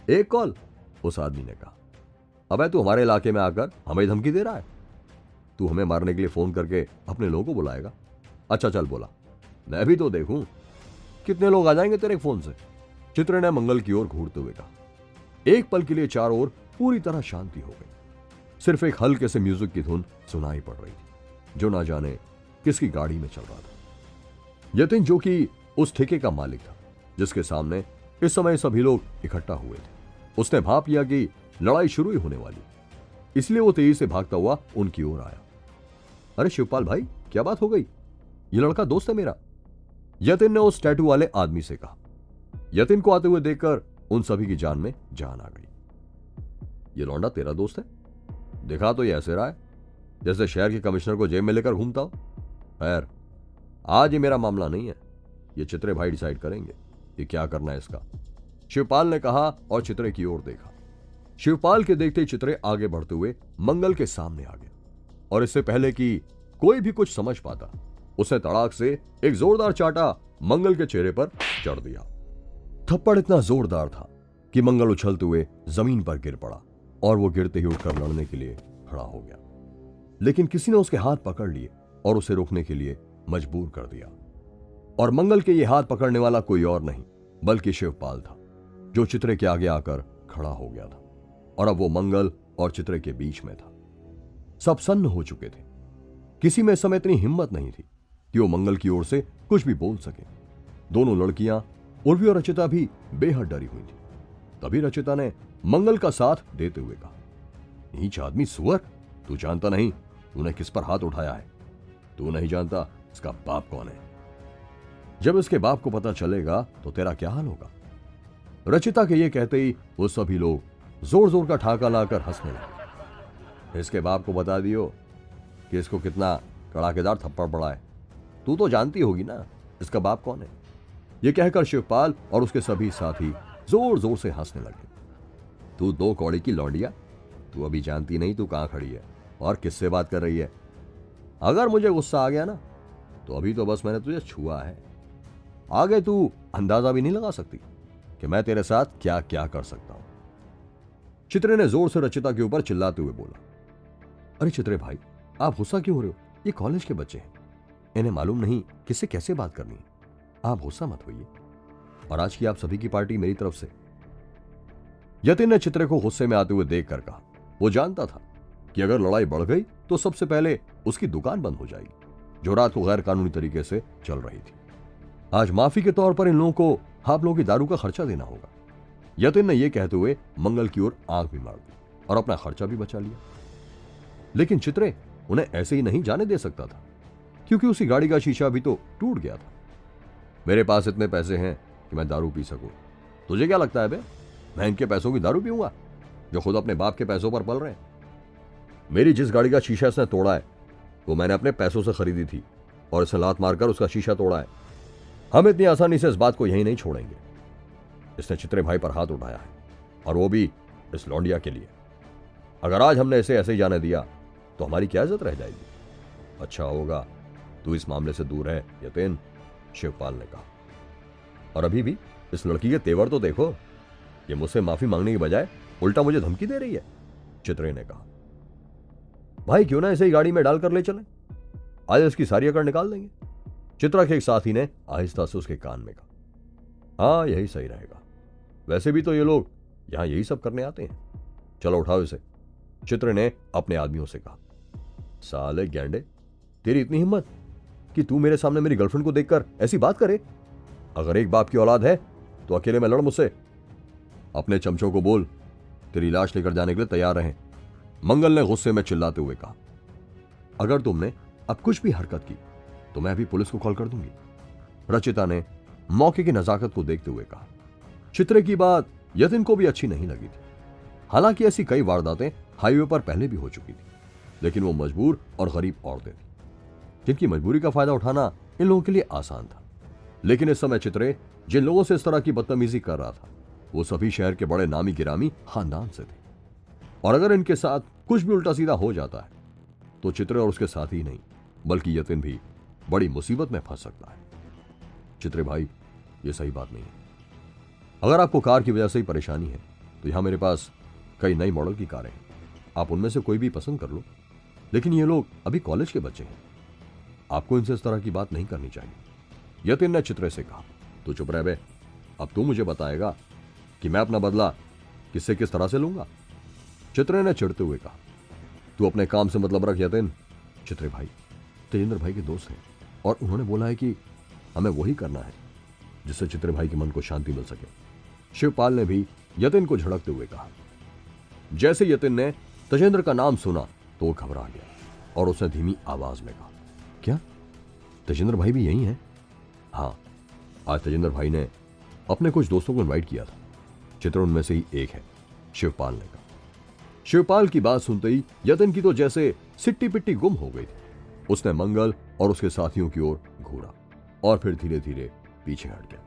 एक कॉल। उस आदमी ने कहा, अबे तू हमारे इलाके में आकर हमें धमकी दे रहा है? तू हमें मारने के लिए फोन करके अपने लोगों को बुलाएगा? अच्छा चल बोला, मैं भी तो देखूं कितने लोग आ जाएंगे तेरे फोन से। चित्र ने मंगल की ओर घूरते हुए कहा। एक पल के लिए चारों ओर पूरी तरह शांति हो गई। सिर्फ एक हल्के से म्यूजिक की धुन सुनाई पड़ रही थी जो ना जाने किसकी गाड़ी में चल रहा था। यतिन, जो कि उस ठेके का मालिक था जिसके सामने इस समय सभी लोग इकट्ठा हुए थे। उसने भाप लिया कि लड़ाई शुरू ही होने वाली, इसलिए वो तेजी से भागता हुआ उनकी ओर आया। अरे शिवपाल भाई, क्या बात हो गई? ये लड़का दोस्त है मेरा, यतिन ने उस टैटू वाले आदमी से कहा। यतिन को आते हुए देखकर उन सभी की जान में जान आ गई। ये लौंडा तेरा दोस्त है? दिखा तो ये ऐसे रहा है जैसे शहर के कमिश्नर को जेब में लेकर घूमता हो। खैर, आज ये मेरा मामला नहीं है, ये चित्रे भाई डिसाइड करेंगे कि क्या करना है इसका, शिवपाल ने कहा और चित्रे की ओर देखा। शिवपाल के देखते ही चित्रे आगे बढ़ते हुए मंगल के सामने आ गया और इससे पहले कि कोई भी कुछ समझ पाता, उसने तड़ाक से एक जोरदार चाटा मंगल के चेहरे पर चढ़ दिया। थप्पड़ इतना जोरदार था कि मंगल उछलते हुए जमीन पर गिर पड़ा और वो गिरते ही उठकर लड़ने के लिए खड़ा हो गया, लेकिन किसी ने उसके हाथ पकड़ लिए और उसे रोकने के लिए मजबूर कर दिया। और मंगल के ये हाथ पकड़ने वाला कोई और नहीं बल्कि शिवपाल था, जो चित्रे के आगे आकर खड़ा हो गया था और अब वो मंगल और चित्रे के बीच में था। सब सन्न हो चुके थे, किसी में इस समय इतनी हिम्मत नहीं थी कि वो मंगल की ओर से कुछ भी बोल सके। दोनों लड़कियां उर्वी और रचिता भी बेहद डरी हुई थी। तभी रचिता ने मंगल का साथ देते हुए कहा, नीच आदमी सुअर, तू जानता नहीं तूने किस पर हाथ उठाया है? तू नहीं जानता इसका बाप कौन है? जब इसके बाप को पता चलेगा तो तेरा क्या हाल होगा? रचिता के ये कहते ही वो सभी लोग जोर जोर का ठहाका लाकर हंसने लगे। इसके बाप को बता दियो कि इसको कितना कड़ाकेदार थप्पड़ पड़ा है, तू तो जानती होगी ना इसका बाप कौन है। ये कहकर शिवपाल और उसके सभी साथी जोर जोर से हंसने लगे। तू दो कौड़ी की लौंडिया, तू अभी जानती नहीं तू कहां खड़ी है और किससे बात कर रही है। अगर मुझे गुस्सा आ गया ना तो अभी तो बस मैंने तुझे छुआ है, आगे तू अंदाजा भी नहीं लगा सकती कि मैं तेरे साथ क्या क्या कर सकता हूं। चित्रे ने जोर से रचिता के ऊपर चिल्लाते हुए बोला, अरे चित्रे भाई, आप गुस्सा क्यों हो रहे हो? ये कॉलेज के बच्चे हैं, इन्हें मालूम नहीं किससे कैसे बात करनी है। आप गुस्सा मत होइए, और आज की आप सभी की पार्टी मेरी तरफ से। यतिन ने चित्रे को गुस्से में आते हुए देखकर कहा, वो जानता था कि अगर लड़ाई बढ़ गई तो सबसे पहले उसकी दुकान बंद हो जाएगी, जो रात को गैर कानूनी तरीके से चल रही थी। आज माफी के तौर पर इन लोगों को आप लोगों की दारू का खर्चा देना होगा। यतिन ने यह कहते हुए मंगल की ओर आंख भी मार दी और अपना खर्चा भी बचा लिया। लेकिन चित्रे उन्हें ऐसे ही नहीं जाने दे सकता था, क्योंकि उसी गाड़ी का शीशा भी तो टूट गया था। मेरे पास इतने पैसे हैं कि मैं दारू पी सकूं, तुझे क्या लगता है बे मैं इनके पैसों की दारू पीऊंगा जो खुद अपने बाप के पैसों पर पल रहे हैं? मेरी जिस गाड़ी का शीशा इसने तोड़ा है वो मैंने अपने पैसों से खरीदी थी और इसे लात मारकर उसका शीशा तोड़ा है। हम इतनी आसानी से इस बात को यहीं नहीं छोड़ेंगे। इसने चित्रे भाई पर हाथ उठाया है और वो भी इस लौंडिया के लिए। अगर आज हमने इसे ऐसे ही जाने दिया तो हमारी क्या इज्जत रह जाएगी। अच्छा होगा तू इस मामले से दूर है यतिन, शिवपाल ने कहा। और अभी भी इस लड़की के तेवर तो देखो, ये मुझसे माफी मांगने की बजाय उल्टा मुझे धमकी दे रही है, चित्रे ने कहा। भाई क्यों ना इसे ही गाड़ी में डालकर ले चलें, आज इसकी सारी अकड़ निकाल देंगे। चित्रा के एक साथी ने आहिस्ता से उसके कान में कहा, हाँ यही सही रहेगा, वैसे भी तो ये लोग यहां यही सब करने आते हैं, चलो उठाओ इसे, चित्रे ने अपने आदमियों से कहा। साले गैंडे, तेरी इतनी हिम्मत कि तू मेरे सामने मेरी गर्लफ्रेंड को देखकर ऐसी बात करे? अगर एक बाप की औलाद है तो अकेले में लड़ मुझसे। अपने चमचों को बोल तेरी लाश लेकर जाने के लिए तैयार रहें, मंगल ने गुस्से में चिल्लाते हुए कहा। अगर तुमने अब कुछ भी हरकत की तो मैं अभी पुलिस को कॉल कर दूंगी, रचिता ने मौके की नजाकत को देखते हुए कहा। चित्रे की बात यतिन को भी अच्छी नहीं लगी थी। हालांकि ऐसी कई वारदातें हाईवे पर पहले भी हो चुकी थी, लेकिन वो मजबूर और गरीब औरतें थी जिनकी मजबूरी का फायदा उठाना इन लोगों के लिए आसान था। लेकिन इस समय चित्रे जिन लोगों से इस तरह की बदतमीजी कर रहा था वो सभी शहर के बड़े नामी गिरामी खानदान से थे, और अगर इनके साथ कुछ भी उल्टा सीधा हो जाता है तो चित्रे और उसके साथ ही नहीं बल्कि यतिन भी बड़ी मुसीबत में फंस सकता है। चित्रे भाई, ये सही बात नहीं है। अगर आपको कार की वजह से ही परेशानी है तो यहां मेरे पास कई नई मॉडल की कारें हैं, आप उनमें से कोई भी पसंद कर लो। लेकिन ये लोग अभी कॉलेज के बच्चे हैं, आपको इनसे इस तरह की बात नहीं करनी चाहिए। यतिन ने चित्रे से कहा, तू चुप रह बे, अब तू मुझे बताएगा कि मैं अपना बदला किससे किस तरह से लूंगा। चित्रे ने चिढ़ते हुए कहा, तू अपने काम से मतलब रख यतिन। चित्रे भाई तेजेंद्र भाई के दोस्त हैं और उन्होंने बोला है कि हमें वही करना है जिससे चित्र भाई के मन को शांति मिल सके। शिवपाल ने भी यतिन को झड़कते हुए कहा। जैसे यतिन ने तजेंद्र का नाम सुना तो वो घबरा गया और उसने धीमी आवाज में कहा, क्या तजेंद्र भाई भी यही हैं? हाँ, आज तजेंद्र भाई ने अपने कुछ दोस्तों को इनवाइट किया था। चित्र उनमें से ही एक है, शिवपाल ने कहा। शिवपाल की बात सुनते ही यतिन की तो जैसे सिट्टी पिट्टी गुम हो गई थी। उसने मंगल और उसके साथियों की ओर घूरा और फिर धीरे धीरे पीछे हट गया।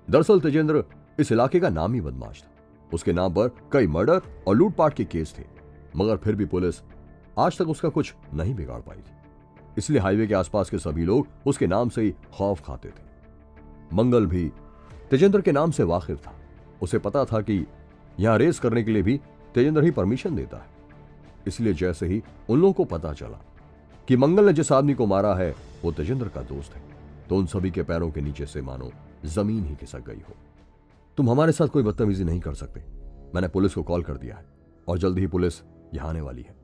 दरअसल तजेंद्र इस इलाके का नाम ही बदमाश था। उसके नाम पर कई मर्डर और लूटपाट के केस थे, मगर फिर भी पुलिस आज तक उसका कुछ नहीं बिगाड़ पाई थी। इसलिए हाईवे के आसपास के सभी लोग उसके नाम से ही खौफ खाते थे। मंगल भी तेजेंद्र के नाम से वाकिफ था। उसे पता था कि यहां रेस करने के लिए भी तेजेंद्र ही परमिशन देता है। इसलिए जैसे ही उन लोगों को पता चला कि मंगल ने जिस आदमी को मारा है वो तेजेंद्र का दोस्त है, तो उन सभी के पैरों के नीचे से मानो जमीन ही खिसक गई हो। तुम हमारे साथ कोई बदतमीजी नहीं कर सकते। मैंने पुलिस को कॉल कर दिया है और जल्द ही पुलिस यहां आने वाली है,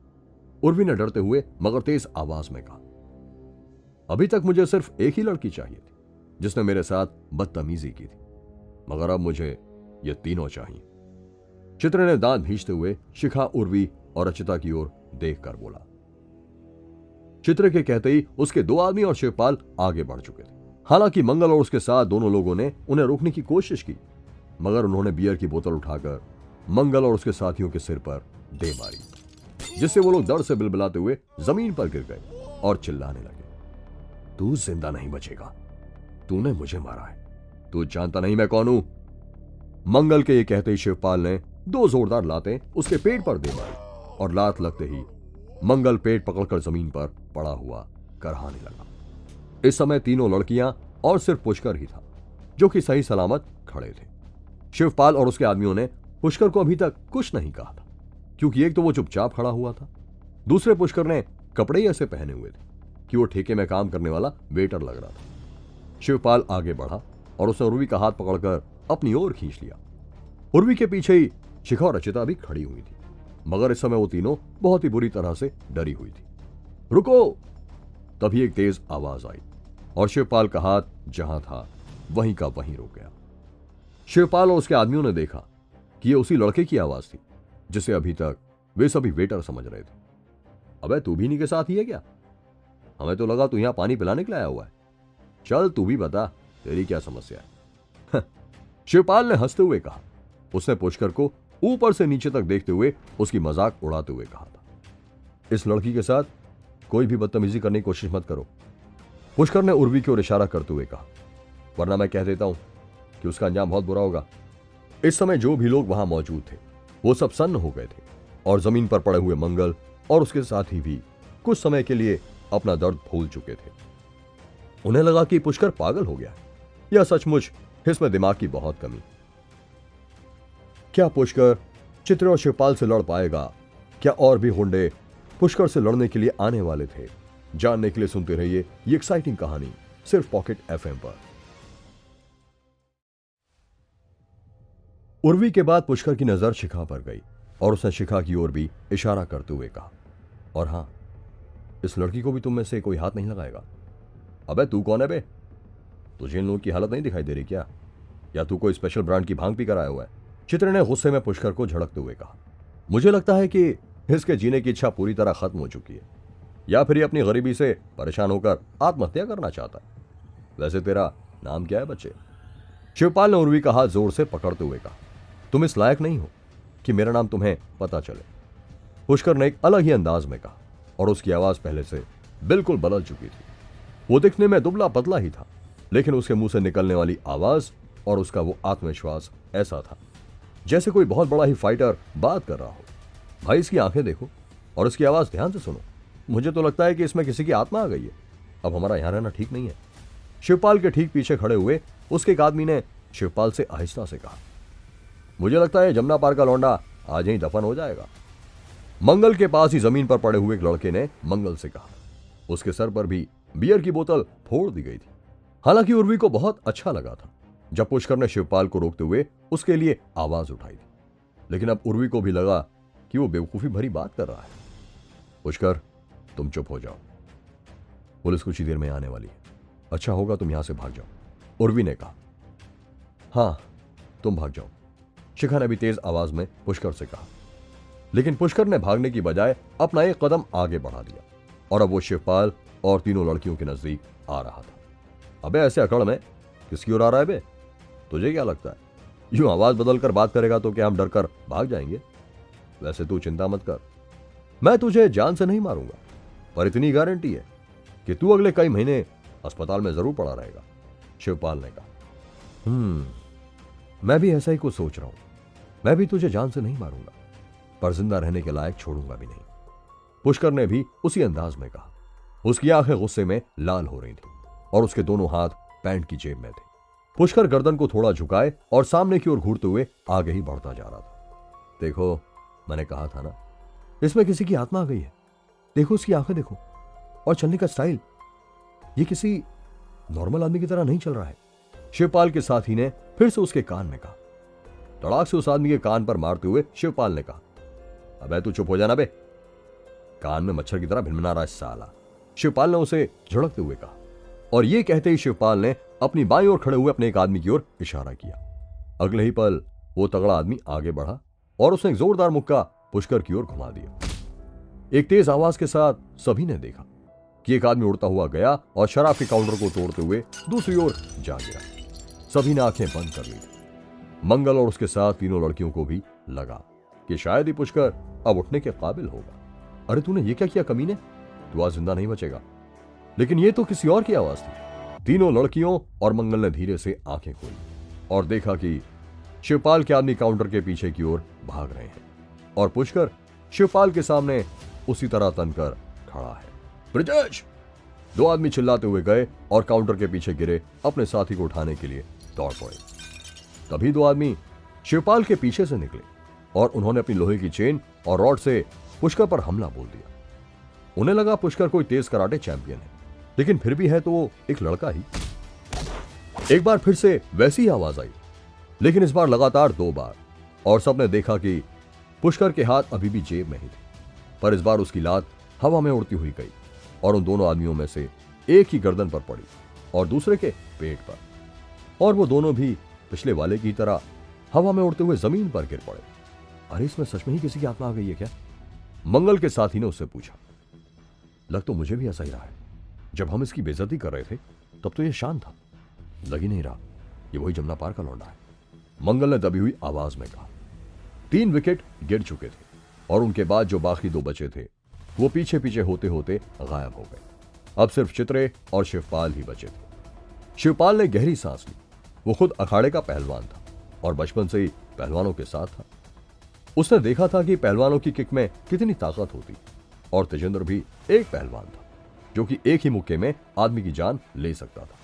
उर्वी ने डरते हुए मगर तेज आवाज में कहा। अभी तक मुझे सिर्फ एक ही लड़की चाहिए थी जिसने मेरे साथ बदतमीजी की थी, मगर अब मुझे ये तीनों चाहिए। चित्र ने दांत भींचते हुए शिखा, उर्वी और रचिता की ओर देखकर बोला। चित्र के कहते ही उसके दो आदमी और शिवपाल आगे बढ़ चुके थे। हालांकि मंगल और उसके साथ दोनों लोगों ने उन्हें रोकने की कोशिश की, मगर उन्होंने बियर की बोतल उठाकर मंगल और उसके साथियों के सिर पर दे मारी, जिससे वो लोग दर्द से बिलबिलाते हुए जमीन पर गिर गए और चिल्लाने लगे, तू जिंदा नहीं बचेगा, तूने मुझे मारा है, तू जानता नहीं मैं कौन हूं। मंगल के ये कहते ही शिवपाल ने दो जोरदार लातें उसके पेट पर दे मारी और लात लगते ही मंगल पेट पकड़कर जमीन पर पड़ा हुआ करहाने लगा। इस समय तीनों लड़कियां और सिर्फ पुष्कर ही था जो कि सही सलामत खड़े थे। शिवपाल और उसके आदमियों ने पुष्कर को अभी तक कुछ नहीं कहा था, क्योंकि एक तो वो चुपचाप खड़ा हुआ था, दूसरे पुष्कर ने कपड़े ही ऐसे पहने हुए थे कि वो ठेके में काम करने वाला वेटर लग रहा था। शिवपाल आगे बढ़ा और उसने उर्वी का हाथ पकड़कर अपनी ओर खींच लिया। उर्वी के पीछे ही शिखा और रचिता भी खड़ी हुई थी, मगर इस समय वो तीनों बहुत ही बुरी तरह से डरी हुई थी। रुको! तभी एक तेज आवाज आई और शिवपाल का हाथ जहां था वहीं का वहीं रुक गया। शिवपाल और उसके आदमियों ने देखा कि ये उसी लड़के की आवाज थी जिसे अभी तक वे सभी वेटर समझ रहे थे। अबे तू भी इन्हीं के साथ ही है क्या? हमें तो लगा तू यहां पानी पिलाने के लिए आया हुआ है। चल तू भी बता, तेरी क्या समस्या है? शिवपाल ने हंसते हुए कहा। उसने पुष्कर को ऊपर से नीचे तक देखते हुए उसकी मजाक उड़ाते हुए कहा था, इस लड़की के साथ कोई भी बदतमीजी करने की कोशिश मत करो। पुष्कर ने उर्वी की ओर इशारा करते हुए कहा, वरना मैं कह देता हूं कि उसका अंजाम बहुत बुरा होगा। इस समय जो भी लोग वहां मौजूद थे वो सब सन्न हो गए थे और जमीन पर पड़े हुए मंगल और उसके साथी भी कुछ समय के लिए अपना दर्द भूल चुके थे। उन्हें लगा कि पुष्कर पागल हो गया या सचमुच इसमें दिमाग की बहुत कमी। क्या पुष्कर चित्र और शिवपाल से लड़ पाएगा? क्या और भी गुंडे पुष्कर से लड़ने के लिए आने वाले थे? जानने के लिए सुनते रहिए ये एक्साइटिंग कहानी सिर्फ पॉकेट एफएम पर। उर्वी के बाद पुष्कर की नजर शिखा पर गई और उसने शिखा की ओर भी इशारा करते हुए कहा, और हां, इस लड़की को भी तुम में से कोई हाथ नहीं लगाएगा। अबे तू कौन है बे? तुझे इन लोगों की हालत नहीं दिखाई दे रही क्या? या तू कोई स्पेशल ब्रांड की भांग पी कर आया हुआ है? चित्र ने गुस्से में पुष्कर को झड़कते हुए कहा, मुझे लगता है कि इसके जीने की इच्छा पूरी तरह खत्म हो चुकी है, या फिर ये अपनी गरीबी से परेशान होकर आत्महत्या करना चाहता है। वैसे तेरा नाम क्या है बच्चे? शिवपाल ने उर्वी का हाथ जोर से पकड़ते हुए कहा, तुम इस लायक नहीं हो कि मेरा नाम तुम्हें पता चले। पुष्कर ने एक अलग ही अंदाज में कहा और उसकी आवाज पहले से बिल्कुल बदल चुकी थी। वो दिखने में दुबला पतला ही था, लेकिन उसके मुंह से निकलने वाली आवाज और उसका वो आत्मविश्वास ऐसा था जैसे कोई बहुत बड़ा ही फाइटर बात कर रहा हो। भाई इसकी आंखें देखो और इसकी आवाज ध्यान से सुनो। मुझे तो लगता है कि इसमें किसी की आत्मा आ गई है। अब हमारा यहां रहना ठीक नहीं है। शिवपाल के ठीक पीछे खड़े हुए उसके एक आदमी ने शिवपाल से आहिस्ता से कहा, मुझे लगता है जमुना पार का लौंडा आज ही दफन हो जाएगा। मंगल के पास ही जमीन पर पड़े हुए एक लड़के ने मंगल से कहा। उसके सर पर भी बियर की बोतल फोड़ दी गई थी। हालांकि उर्वी को बहुत अच्छा लगा था जब पुष्कर ने शिवपाल को रोकते हुए उसके लिए आवाज उठाई थी, लेकिन अब उर्वी को भी लगा कि वो बेवकूफी भरी बात कर रहा है। पुष्कर तुम चुप हो जाओ, पुलिस कुछ ही देर में आने वाली है। अच्छा होगा तुम यहां से भाग जाओ, उर्वी ने कहा हाँ, तुम भाग जाओ, शिखा ने भी तेज आवाज में पुष्कर से कहा। लेकिन पुष्कर ने भागने की बजाय अपना एक कदम आगे बढ़ा दिया और अब वो शिवपाल और तीनों लड़कियों के नजदीक आ रहा था। अबे ऐसे अकड़ में किसकी ओर आ रहा है बे? तुझे क्या लगता है यूं आवाज बदलकर बात करेगा तो क्या हम डर कर भाग जाएंगे? वैसे तू चिंता मत कर, मैं तुझे जान से नहीं मारूंगा, पर इतनी गारंटी है कि तू अगले कई महीने अस्पताल में जरूर पड़ा रहेगा, शिवपाल ने कहा। मैं भी ऐसा ही कुछ सोच रहा हूं, मैं भी तुझे जान से नहीं मारूंगा, पर जिंदा रहने के लायक छोड़ूंगा भी नहीं, पुष्कर ने भी उसी अंदाज में कहा। उसकी आंखें गुस्से में लाल हो रही थी और उसके दोनों हाथ पैंट की जेब में थे। पुष्कर गर्दन को थोड़ा झुकाए और सामने की ओर घूरते हुए आगे ही बढ़ता जा रहा था। देखो, मैंने कहा था ना, इसमें किसी की आत्मा आ गई है। देखो उसकी आंखें देखो, और चलने का स्टाइल, ये किसी नॉर्मल आदमी की तरह नहीं चल रहा है, शिवपाल के साथी ने फिर से उसके कान में कहा। तड़ाक से उस आदमी के कान पर मारते हुए शिवपाल ने कहा, अबे तू चुप हो जाना बे, कान में मच्छर की तरह भिनभिना रहा है साला, शिवपाल ने उसे झड़कते हुए कहा। और यह कहते ही शिवपाल ने अपनी बाईं ओर खड़े हुए अपने एक आदमी की ओर इशारा किया। अगले ही पल वो तगड़ा आदमी आगे बढ़ा और उसने एक जोरदार मुक्का पुष्कर की ओर घुमा दिया। एक तेज आवाज के साथ सभी ने देखा कि एक आदमी उड़ता हुआ गया और शराब के काउंटर को तोड़ते हुए दूसरी ओर जा गिरा। सभी ने आंखें बंद कर ली। मंगल और उसके साथ तीनों लड़कियों को भी लगा कि शायद ही पुष्कर अब उठने के काबिल होगा। अरे तूने ये क्या किया कमीने, तू आज जिंदा नहीं बचेगा। लेकिन ये तो किसी और की आवाज थी। तीनों लड़कियों और मंगल ने धीरे से आंखें खोली और देखा कि शिवपाल के आदमी काउंटर के पीछे की ओर भाग रहे हैं और पुष्कर शिवपाल के सामने उसी तरह तनकर खड़ा है। ब्रिजेश! दो आदमी चिल्लाते हुए गए और काउंटर के पीछे गिरे अपने साथी को उठाने के लिए दौड़ पड़े। तभी दो आदमी शिवपाल के पीछे से निकले और उन्होंने अपनी लोहे की चेन और रॉड से पुष्कर पर हमला बोल दिया। उन्हें लगा पुष्कर कोई तेज कराटे चैंपियन है, लेकिन फिर भी है तो वो एक लड़का ही। एक बार फिर से वैसी ही आवाज आई, लेकिन इस बार लगातार 2 बार, और सबने देखा कि पुष्कर के हाथ अभी भी जेब में ही थे, पर इस बार उसकी लात हवा में उड़ती हुई गई और उन दोनों आदमियों में से एक ही गर्दन पर पड़ी और दूसरे के पेट पर, और वो दोनों भी पिछले वाले की तरह हवा में उड़ते हुए जमीन पर गिर पड़े। अरे इसमें सच में ही किसी की आत्मा आ गई है क्या? मंगल के साथी ने उससे पूछा। लग तो मुझे भी ऐसा ही रहा है, जब हम इसकी बेइज्जती कर रहे थे तब तो ये शांत था, लग ही नहीं रहा ये वही जमुना पार का लौंडा है, मंगल ने दबी हुई आवाज में कहा। 3 विकेट गिर चुके थे और उनके बाद जो बाकी 2 बचे थे वो पीछे पीछे होते होते गायब हो गए। अब सिर्फ चित्रे और शिवपाल ही बचे थे। शिवपाल ने गहरी सांस ली। वो खुद अखाड़े का पहलवान था और बचपन से ही पहलवानों के साथ था। उसने देखा था कि पहलवानों की किक में कितनी ताकत होती, और तेजेंद्र भी एक पहलवान था जो कि एक ही मुक्के में आदमी की जान ले सकता था।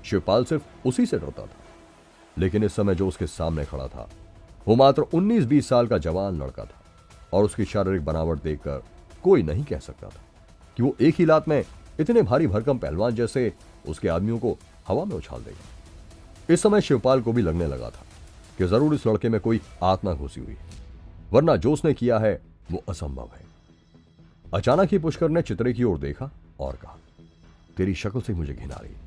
शिवपाल सिर्फ उसी से डरता था, लेकिन इस समय जो उसके सामने खड़ा था वो मात्र 19-20 साल का जवान लड़का था, और उसकी शारीरिक बनावट देखकर कोई नहीं कह सकता था कि वो एक ही लात में इतने भारी भरकम पहलवान जैसे उसके आदमियों को हवा में उछाल देगा। इस समय शिवपाल को भी लगने लगा था कि जरूर इस लड़के में कोई आत्मा घुसी हुई है, वरना जो उसने किया है वो असंभव है। अचानक ही पुष्कर ने चित्रे की ओर देखा और कहा, तेरी शक्ल से मुझे घिन आ रही है,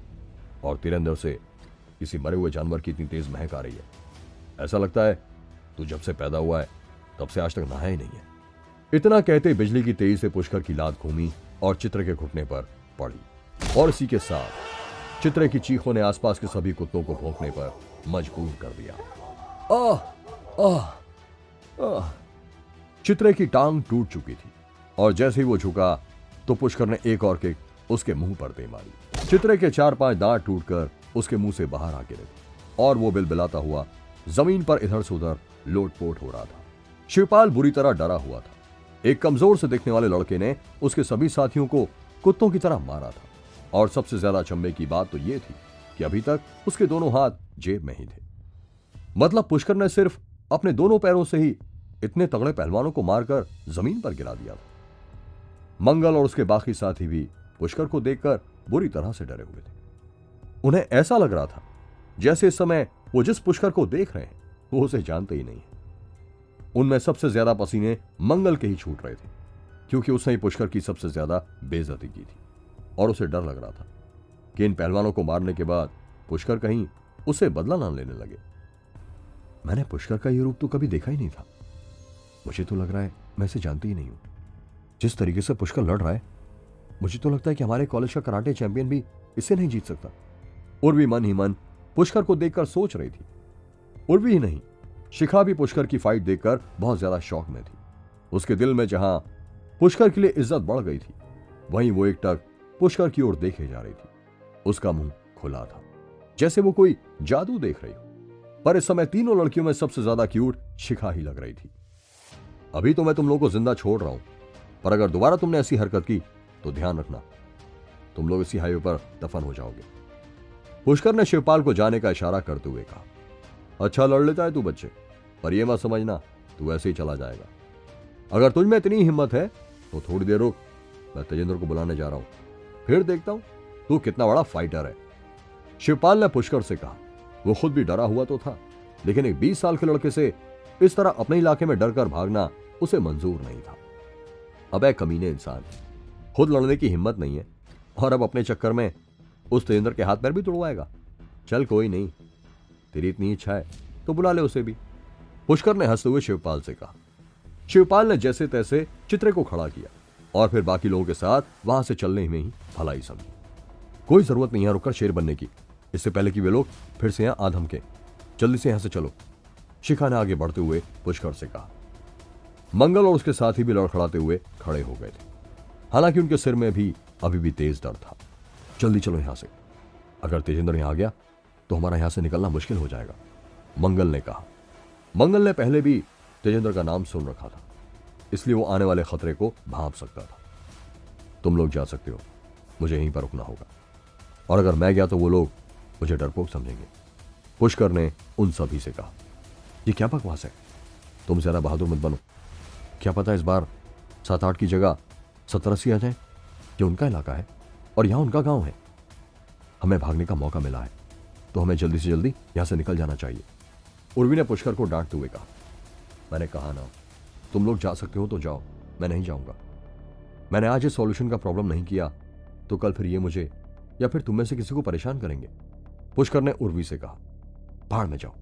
और तेरे अंदर से किसी मरे हुए जानवर की इतनी तेज महक आ रही है। ऐसा लगता है तू जब से पैदा हुआ है तब से आज तक नहाया ही नहीं है। इतना कहते बिजली की तेजी से पुष्कर की लात घूमी और चित्रे के घुटने पर पड़ी, और इसी के साथ चित्रे की चीखों ने आसपास के सभी कुत्तों को भौंकने पर मजबूर कर दिया। आह आह आह! चित्रे की टांग टूट चुकी थी, और जैसे ही वो झुका तो पुष्कर ने एक और किक उसके मुंह पर दे मारी। चित्रे के 4-5 दांत टूटकर उसके मुंह से बाहर आ गिरे और वो बिलबिलाता हुआ जमीन पर इधर से उधर लोटपोट हो रहा था। शिवपाल बुरी तरह डरा हुआ था। एक कमजोर से दिखने वाले लड़के ने उसके सभी साथियों को कुत्तों की तरह मारा था, और सबसे ज्यादा अचंभे की बात तो यह थी कि अभी तक उसके दोनों हाथ जेब में ही थे। मतलब पुष्कर ने सिर्फ अपने दोनों पैरों से ही इतने तगड़े पहलवानों को मारकर जमीन पर गिरा दिया था। मंगल और उसके बाकी साथी भी पुष्कर को देखकर बुरी तरह से डरे हुए थे। उन्हें ऐसा लग रहा था जैसे इस समय वो जिस पुष्कर को देख रहे हैं वो उसे जानते ही नहीं है। उनमें सबसे ज्यादा पसीने मंगल के ही छूट रहे थे, क्योंकि उसने ही पुष्कर की सबसे ज्यादा बेइज्जती की थी, और उसे डर लग रहा था कि इन पहलवानों को मारने के बाद पुष्कर कहीं उससे बदला ना लेने लगे। मैंने पुष्कर का ये रूप तो कभी देखा ही नहीं था। मुझे तो लग रहा है मैं इसे जानती ही नहीं हूं। जिस तरीके से पुष्कर लड़ रहा है, मुझे तो लगता है कि हमारे कॉलेज का कराटे चैंपियन भी इससे नहीं जीत सकता। उर्वी मन ही मन पुष्कर को देखकर सोच रही थी। उर्वी ही नहीं, शिखा भी पुष्कर की फाइट देखकर बहुत ज्यादा शौक में थी। उसके दिल में जहां पुष्कर के लिए इज्जत बढ़ गई थी, वहीं वो एकटक पुष्कर की ओर देखे जा रही थी। उसका मुंह खुला था, जैसे वो कोई जादू देख रही हो। पर इस समय तीनों लड़कियों में सबसे ज्यादा क्यूट शिखा ही लग रही थी। अभी तो मैं तुम लोगों को जिंदा छोड़ रहा हूं, पर अगर दोबारा तुमने ऐसी हरकत की तो ध्यान रखना, तुम लोग इसी हाईवे पर दफन हो जाओगे। पुष्कर ने शिवपाल को जाने का इशारा करते हुए कहा, अच्छा लड़ लेता है तू बच्चे, पर यह मत समझना तू ऐसे ही चला जाएगा। अगर तुझ में इतनी हिम्मत है तो थोड़ी देर रुक, मैं तेजेंद्र को बुलाने जा रहा हूं, फिर देखता हूं तू कितना बड़ा फाइटर है। शिवपाल ने पुष्कर से कहा। वो खुद भी डरा हुआ तो था, लेकिन एक 20 साल के लड़के से इस तरह अपने इलाके में डरकर भागना उसे मंजूर नहीं था। अबे कमीने इंसान, खुद लड़ने की हिम्मत नहीं है और अब अपने चक्कर में उस तेजेंद्र के हाथ पैर भी तुड़वाएगा। चल कोई नहीं, तेरी इतनी इच्छा है तो बुला ले उसे भी, पुष्कर ने हंसते हुए शिवपाल से कहा। शिवपाल ने जैसे तैसे चित्रे को खड़ा किया और फिर बाकी लोगों के साथ वहां से चलने में ही भलाई समझी। कोई जरूरत नहीं है रुककर शेर बनने की, इससे पहले कि वे लोग फिर से यहां आधम के। जल्दी से यहां से चलो, शिखा ने आगे बढ़ते हुए पुष्कर से कहा। मंगल और उसके साथी भी लड़खड़ाते हुए खड़े हो गए थे, हालांकि उनके सिर में भी अभी भी तेज दर्द था। जल्दी चलो यहां से, अगर तेजेंद्र यहां आ गया तो हमारा यहां से निकलना मुश्किल हो जाएगा, मंगल ने कहा। मंगल ने पहले भी तेजेंद्र का नाम सुन रखा था, इसलिए वो आने वाले खतरे को भांप सकता था। तुम लोग जा सकते हो, मुझे यहीं पर रुकना होगा, और अगर मैं गया तो वो लोग मुझे डरपोक समझेंगे, पुष्कर ने उन सभी से कहा। ये क्या बकवास है, तुम ज्यादा बहादुर मत बनो, क्या पता इस बार 7-8 की जगह 70-80 आ जाए। ये उनका इलाका है और यहां उनका गांव है, हमें भागने का मौका मिला है तो हमें जल्दी से जल्दी यहां से निकल जाना चाहिए, उर्वी ने पुष्कर को डांटते हुए कहा। मैंने कहा ना, तुम लोग जा सकते हो तो जाओ, मैं नहीं जाऊंगा। मैंने आज इस सॉल्यूशन का प्रॉब्लम नहीं किया तो कल फिर ये मुझे या फिर तुम में से किसी को परेशान करेंगे, पुष्कर ने उर्वी से कहा। भाड़ में जाओ,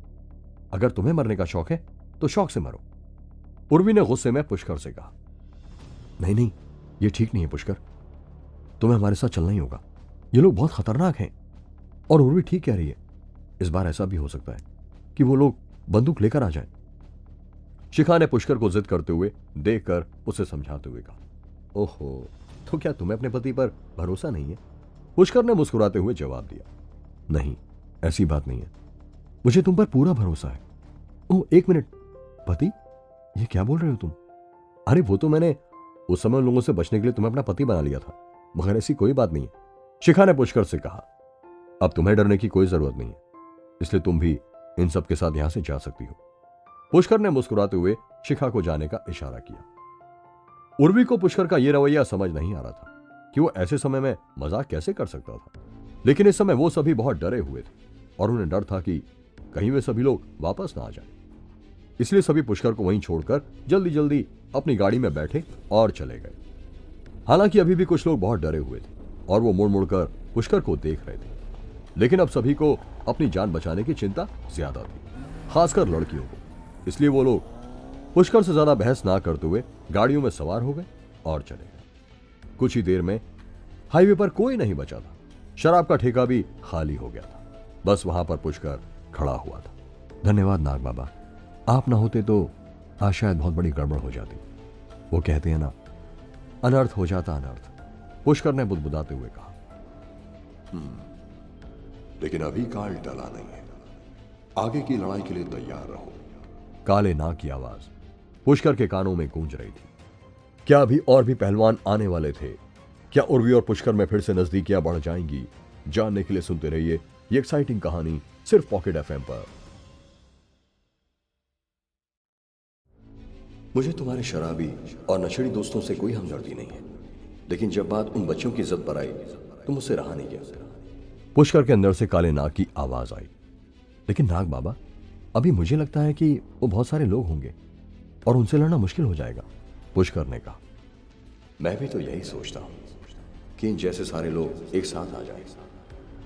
अगर तुम्हें मरने का शौक है तो शौक से मरो, उर्वी ने गुस्से में पुष्कर से कहा। नहीं नहीं, ये ठीक नहीं है पुष्कर, तुम्हें हमारे साथ चलना ही होगा, ये लोग बहुत खतरनाक हैं। और उर्वी ठीक कह रही है, इस बार ऐसा भी हो सकता है कि वो लोग बंदूक लेकर आ जाएं। शिखा ने पुष्कर को जिद करते हुए देखकर उसे समझाते हुए कहा। ओहो, तो क्या तुम्हें अपने पति पर भरोसा नहीं है, पुष्कर ने मुस्कुराते हुए जवाब दिया। नहीं, ऐसी बात नहीं है, मुझे तुम पर पूरा भरोसा है। ओह एक मिनट, पति, ये क्या बोल रहे हो तुम? अरे वो तो मैंने उस समय उन लोगों से बचने के लिए तुम्हें अपना पति बना लिया था, मगर ऐसी कोई बात नहीं है, शिखा ने पुष्कर से कहा। अब तुम्हें डरने की कोई जरूरत नहीं है, इसलिए तुम भी इन सब के साथ यहां से जा सकती हो, पुष्कर ने मुस्कुराते हुए शिखा को जाने का इशारा किया। उर्वी को पुष्कर का यह रवैया समझ नहीं आ रहा था कि वो ऐसे समय में मजाक कैसे कर सकता था, लेकिन इस समय वो सभी बहुत डरे हुए थे और उन्हें डर था कि कहीं वे सभी लोग वापस ना आ जाएं। इसलिए सभी पुष्कर को वहीं छोड़कर जल्दी जल्दी अपनी गाड़ी में बैठे और चले गए। हालांकि अभी भी कुछ लोग बहुत डरे हुए थे और वो मुड़ मुड़कर पुष्कर को देख रहे थे, लेकिन अब सभी को अपनी जान बचाने की चिंता ज्यादा थी, खासकर लड़कियों को। इसलिए वो लोग पुष्कर से ज्यादा बहस ना करते हुए गाड़ियों में सवार हो गए और चले गए। कुछ ही देर में हाईवे पर कोई नहीं बचा था, शराब का ठेका भी खाली हो गया था, बस वहां पर पुष्कर खड़ा हुआ था। धन्यवाद नाग बाबा, आप ना होते तो आज शायद बहुत बड़ी गड़बड़ हो जाती। वो कहते हैं ना, अनर्थ हो जाता अनर्थ, पुष्कर ने बुदबुदाते हुए कहा। लेकिन अभी काल टला नहीं है, आगे की लड़ाई के लिए तैयार रहो, काले नाग की आवाज पुष्कर के कानों में गूंज रही थी। क्या अभी और भी पहलवान आने वाले थे? क्या उर्वी और पुष्कर में फिर से नजदीकियां बढ़ जाएंगी? जानने के लिए सुनते रहिए ये एक्साइटिंग कहानी सिर्फ पॉकेट एफएम पर। मुझे तुम्हारे शराबी और नशेड़ी दोस्तों से कोई हमदर्दी नहीं है, लेकिन जब बात उन बच्चों की इज्जत पर आई तो मुझसे रहा नहीं गया। पुष्कर के अंदर से काले नाग की आवाज आई। लेकिन नाग बाबा, अभी मुझे लगता है कि वो बहुत सारे लोग होंगे और उनसे लड़ना मुश्किल हो जाएगा, पुष्कर ने कहा। मैं भी तो यही सोचता हूं कि इन जैसे सारे लोग एक साथ आ जाएं,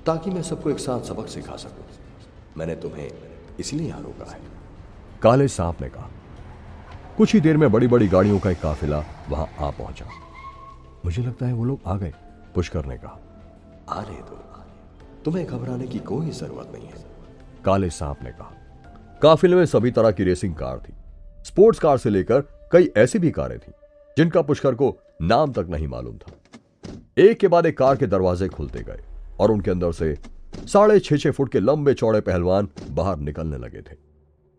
ताकि मैं सबको एक साथ सबक सिखा सकूं। मैंने तुम्हें इसलिए यहां रोका है। काले सांप ने कहा। कुछ ही देर में बड़ी बड़ी गाड़ियों का एक काफिला वहां आ पहुंचा। मुझे लगता है वो लोग आ गए, पुष्कर ने कहा। आने दो, तुम्हें घबराने की कोई जरूरत नहीं है, काले सांप ने कहा। काफिले में सभी तरह की रेसिंग कार थी, स्पोर्ट्स कार से लेकर कई ऐसी भी कारें थीं जिनका पुष्कर को नाम तक नहीं मालूम था। एक के बाद एक कार के दरवाजे खुलते गए और उनके अंदर से 6.5 फुट के लंबे चौड़े पहलवान बाहर निकलने लगे थे।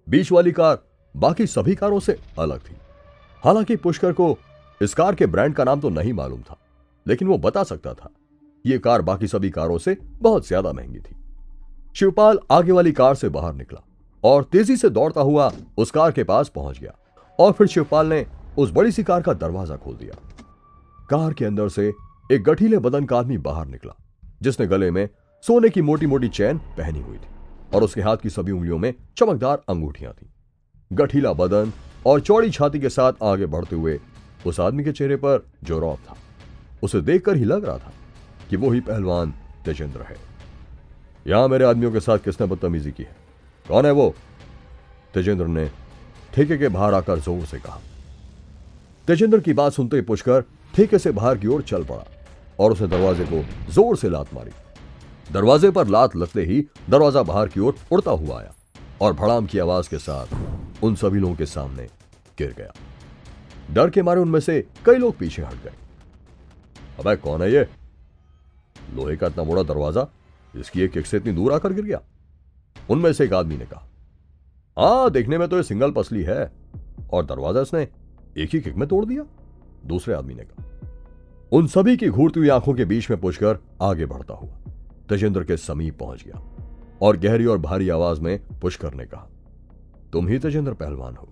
बीच वाली कार बाकी सभी कारों से अलग थी। हालांकि पुष्कर को इस कार के ब्रांड का नाम तो नहीं मालूम था, लेकिन वो बता सकता था यह कार बाकी सभी कारों से बहुत ज्यादा महंगी थी। शिवपाल आगे वाली कार से बाहर निकला और तेजी से दौड़ता हुआ उस कार के पास पहुंच गया और फिर शिवपाल ने उस बड़ी सी कार का दरवाजा खोल दिया। कार के अंदर से एक गठीले बदन का आदमी बाहर निकला, जिसने गले में सोने की मोटी मोटी चैन पहनी हुई थी और उसके हाथ की सभी उंगलियों में चमकदार अंगूठियां थीं। गठीला बदन और चौड़ी छाती के साथ आगे बढ़ते हुए उस आदमी के चेहरे पर जो रौब था, उसे देखकर ही लग रहा था कि वो ही पहलवान तेजेंद्र है। यहां मेरे आदमियों के साथ किसने बदतमीजी की है? कौन है वो? तेजेंद्र ने ठेके के बाहर आकर जोर से कहा। तेजेंद्र की बात सुनते ही पुष्कर ठेके से बाहर की ओर चल पड़ा और उसने दरवाजे को जोर से लात मारी। दरवाजे पर लात लगते ही दरवाजा बाहर की ओर उड़ता हुआ आया और भड़ाम की आवाज के साथ उन सभी लोगों के सामने गिर गया। डर के मारे उनमें से कई लोग पीछे हट गए। अबे कौन है ये? लोहे का इतना बड़ा दरवाजा, इसकी एक किक से इतनी दूर आकर गिर गया? उनमें से एक आदमी ने कहा। हाँ, देखने में तो ये सिंगल पसली है और दरवाजा इसने एक ही किक में तोड़ दिया, दूसरे आदमी ने कहा। उन सभी की घूरती हुई आंखों के बीच में पुष्कर आगे बढ़ता हुआ तेजेंद्र के समीप पहुंच गया और गहरी और भारी आवाज में पुष्कर ने कहा, तुम ही तेजेंद्र पहलवान हो?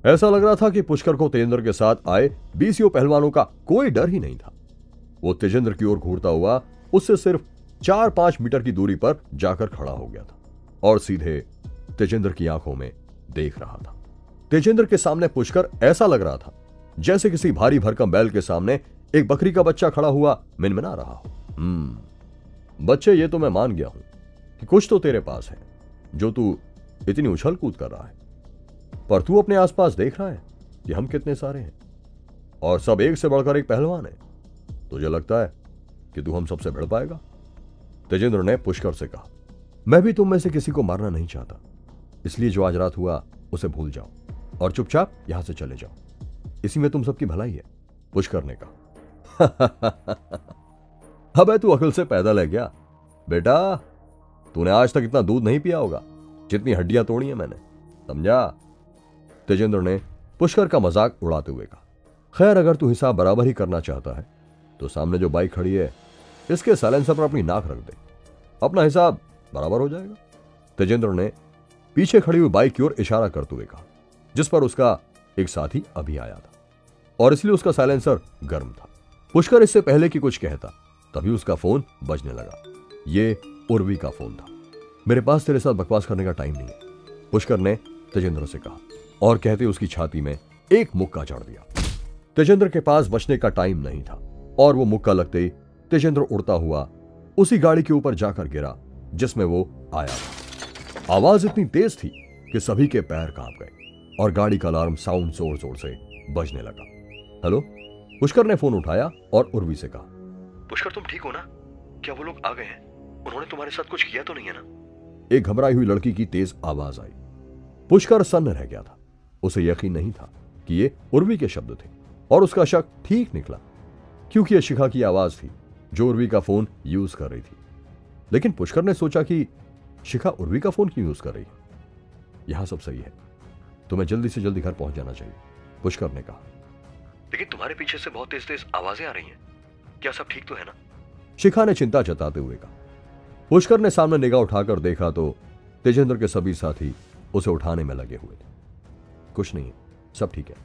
ऐसा लग रहा था कि पुष्कर को तेजेंद्र के साथ आए 20 पहलवानों का कोई डर ही नहीं था। वो तेजेंद्र की ओर घूरता हुआ उससे सिर्फ 4-5 मीटर की दूरी पर जाकर खड़ा हो गया था और सीधे तेजेंद्र की आंखों में देख रहा था। तेजेंद्र के सामने पुष्कर ऐसा लग रहा था जैसे किसी भारी भरकम बैल के सामने एक बकरी का बच्चा खड़ा हुआ मिनमिना रहा हो। बच्चे, ये तो मैं मान गया हूं कि कुछ तो तेरे पास है जो तू इतनी उछल कूद कर रहा है, पर तू अपने आसपास देख रहा है कि हम कितने सारे हैं और सब एक से बढ़कर एक पहलवान है। तुझे लगता है कि तू हम सबसे भिड़ पाएगा? तेजेंद्र ने पुष्कर से कहा। मैं भी तुम में से किसी को मारना नहीं चाहता, इसलिए जो आज रात हुआ उसे भूल जाओ और चुपचाप यहां से चले जाओ, इसी में तुम सबकी भलाई है, पुष्कर ने कहा। अबे तू अकल से पैदल है क्या बेटा? तूने आज तक इतना दूध नहीं पिया होगा जितनी हड्डियां तोड़ी हैं मैंने, समझा? तेजेंद्र ने पुष्कर का मजाक उड़ाते हुए कहा। खैर, अगर तू हिसाब बराबर ही करना चाहता है तो सामने जो बाइक खड़ी है इसके साइलेंसर पर अपनी नाक रख दे, अपना हिसाब बराबर हो जाएगा। तेजेंद्र ने पीछे खड़ी हुई बाइक की ओर इशारा करते हुए कहा, जिस पर उसका एक साथी अभी आया था और इसलिए उसका साइलेंसर गर्म था। पुष्कर इससे पहले कि कुछ कहता तभी उसका फोन बजने लगा। ये उर्वी का फोन था। मेरे पास तेरे साथ बकवास करने का टाइम नहीं है, पुष्कर ने तेजेंद्र से कहा और कहते उसकी छाती में एक मुक्का जड़ दिया। तेजेंद्र के पास बचने का टाइम नहीं था और वो मुक्का लगते ही तेजेंद्र उड़ता हुआ उसी गाड़ी के ऊपर जाकर गिरा जिसमें वो आया था। आवाज इतनी तेज थी कि सभी के पैर कांप गए और गाड़ी का अलार्म साउंड जोर जोर से बजने लगा। हेलो, पुष्कर ने फोन उठाया और उर्वी से कहा। पुष्कर, तुम ठीक हो ना? क्या वो लोग आ गए हैं? उन्होंने तुम्हारे साथ कुछ किया तो नहीं है ना? एक घबराई हुई लड़की की तेज आवाज आई। पुष्कर सन्न रह गया था। उसे यकीन नहीं था कि ये उर्वी के शब्द थे और उसका शक ठीक निकला, क्योंकि यह शिखा की आवाज थी जो उर्वी का फोन यूज कर रही थी। लेकिन पुष्कर ने सोचा कि शिखा उर्वी का फोन क्यों यूज कर रही है? यहां सब सही है, तुम्हें जल्दी से जल्दी घर पहुंच जाना चाहिए, पुष्कर ने कहा। लेकिन तुम्हारे पीछे से बहुत तेज तेज आवाजें आ रही हैं, क्या सब ठीक तो है ना? शिखा ने चिंता जताते हुए कहा। पुष्कर ने सामने निगाह उठाकर देखा तो तेजेंद्र के सभी साथी उसे उठाने में लगे हुए थे। कुछ नहीं है, सब ठीक है,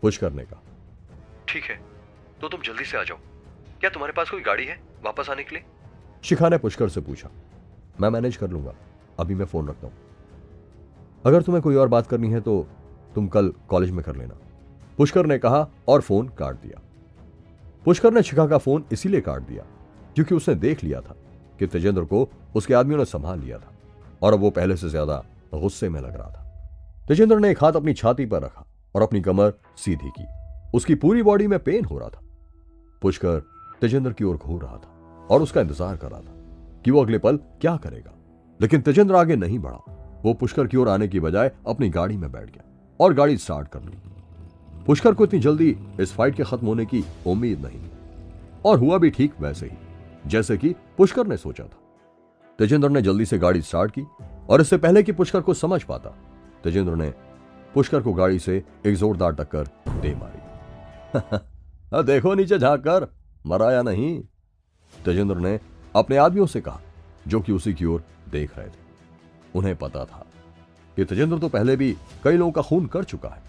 पुष्कर ने कहा। ठीक है, तो तुम जल्दी से आ जाओ। क्या तुम्हारे पास कोई गाड़ी है वापस आने के लिए? शिखा ने पुष्कर से पूछा। मैं मैनेज कर लूंगा, अभी मैं फोन रखता हूं। अगर तुम्हें कोई और बात करनी है तो तुम कल कॉलेज में कर लेना, पुष्कर ने कहा और फोन काट दिया। पुष्कर ने शिखा का फोन इसीलिए काट दिया क्योंकि उसने देख लिया था कि तेजेंद्र को उसके आदमियों ने संभाल लिया था और अब वो पहले से ज्यादा गुस्से में लग रहा था। तेजेंद्र ने एक हाथ अपनी छाती पर रखा और अपनी कमर सीधी की। उसकी पूरी बॉडी में पेन हो रहा था। पुष्कर तेजेंद्र की ओर घूर रहा था और उसका इंतजार कर रहा था कि वो अगले पल क्या करेगा, लेकिन तेजेंद्र आगे नहीं बढ़ा। वो पुष्कर की ओर आने की बजाय अपनी गाड़ी में बैठ गया और गाड़ी स्टार्ट कर ली। पुष्कर को इतनी जल्दी इस फाइट के खत्म होने की उम्मीद नहीं, और हुआ भी ठीक वैसे ही जैसे कि पुष्कर ने सोचा था। तेजेंद्र ने जल्दी से गाड़ी स्टार्ट की और इससे पहले कि पुष्कर को समझ पाता, तेजेंद्र ने पुष्कर को गाड़ी से एक जोरदार टक्कर दे मारी। देखो नीचे झांक कर, मरा या नहीं, तेजेंद्र ने अपने आदमियों से कहा जो कि उसी की ओर देख रहे थे। उन्हें पता था कि तेजेंद्र तो पहले भी कई लोगों का खून कर चुका है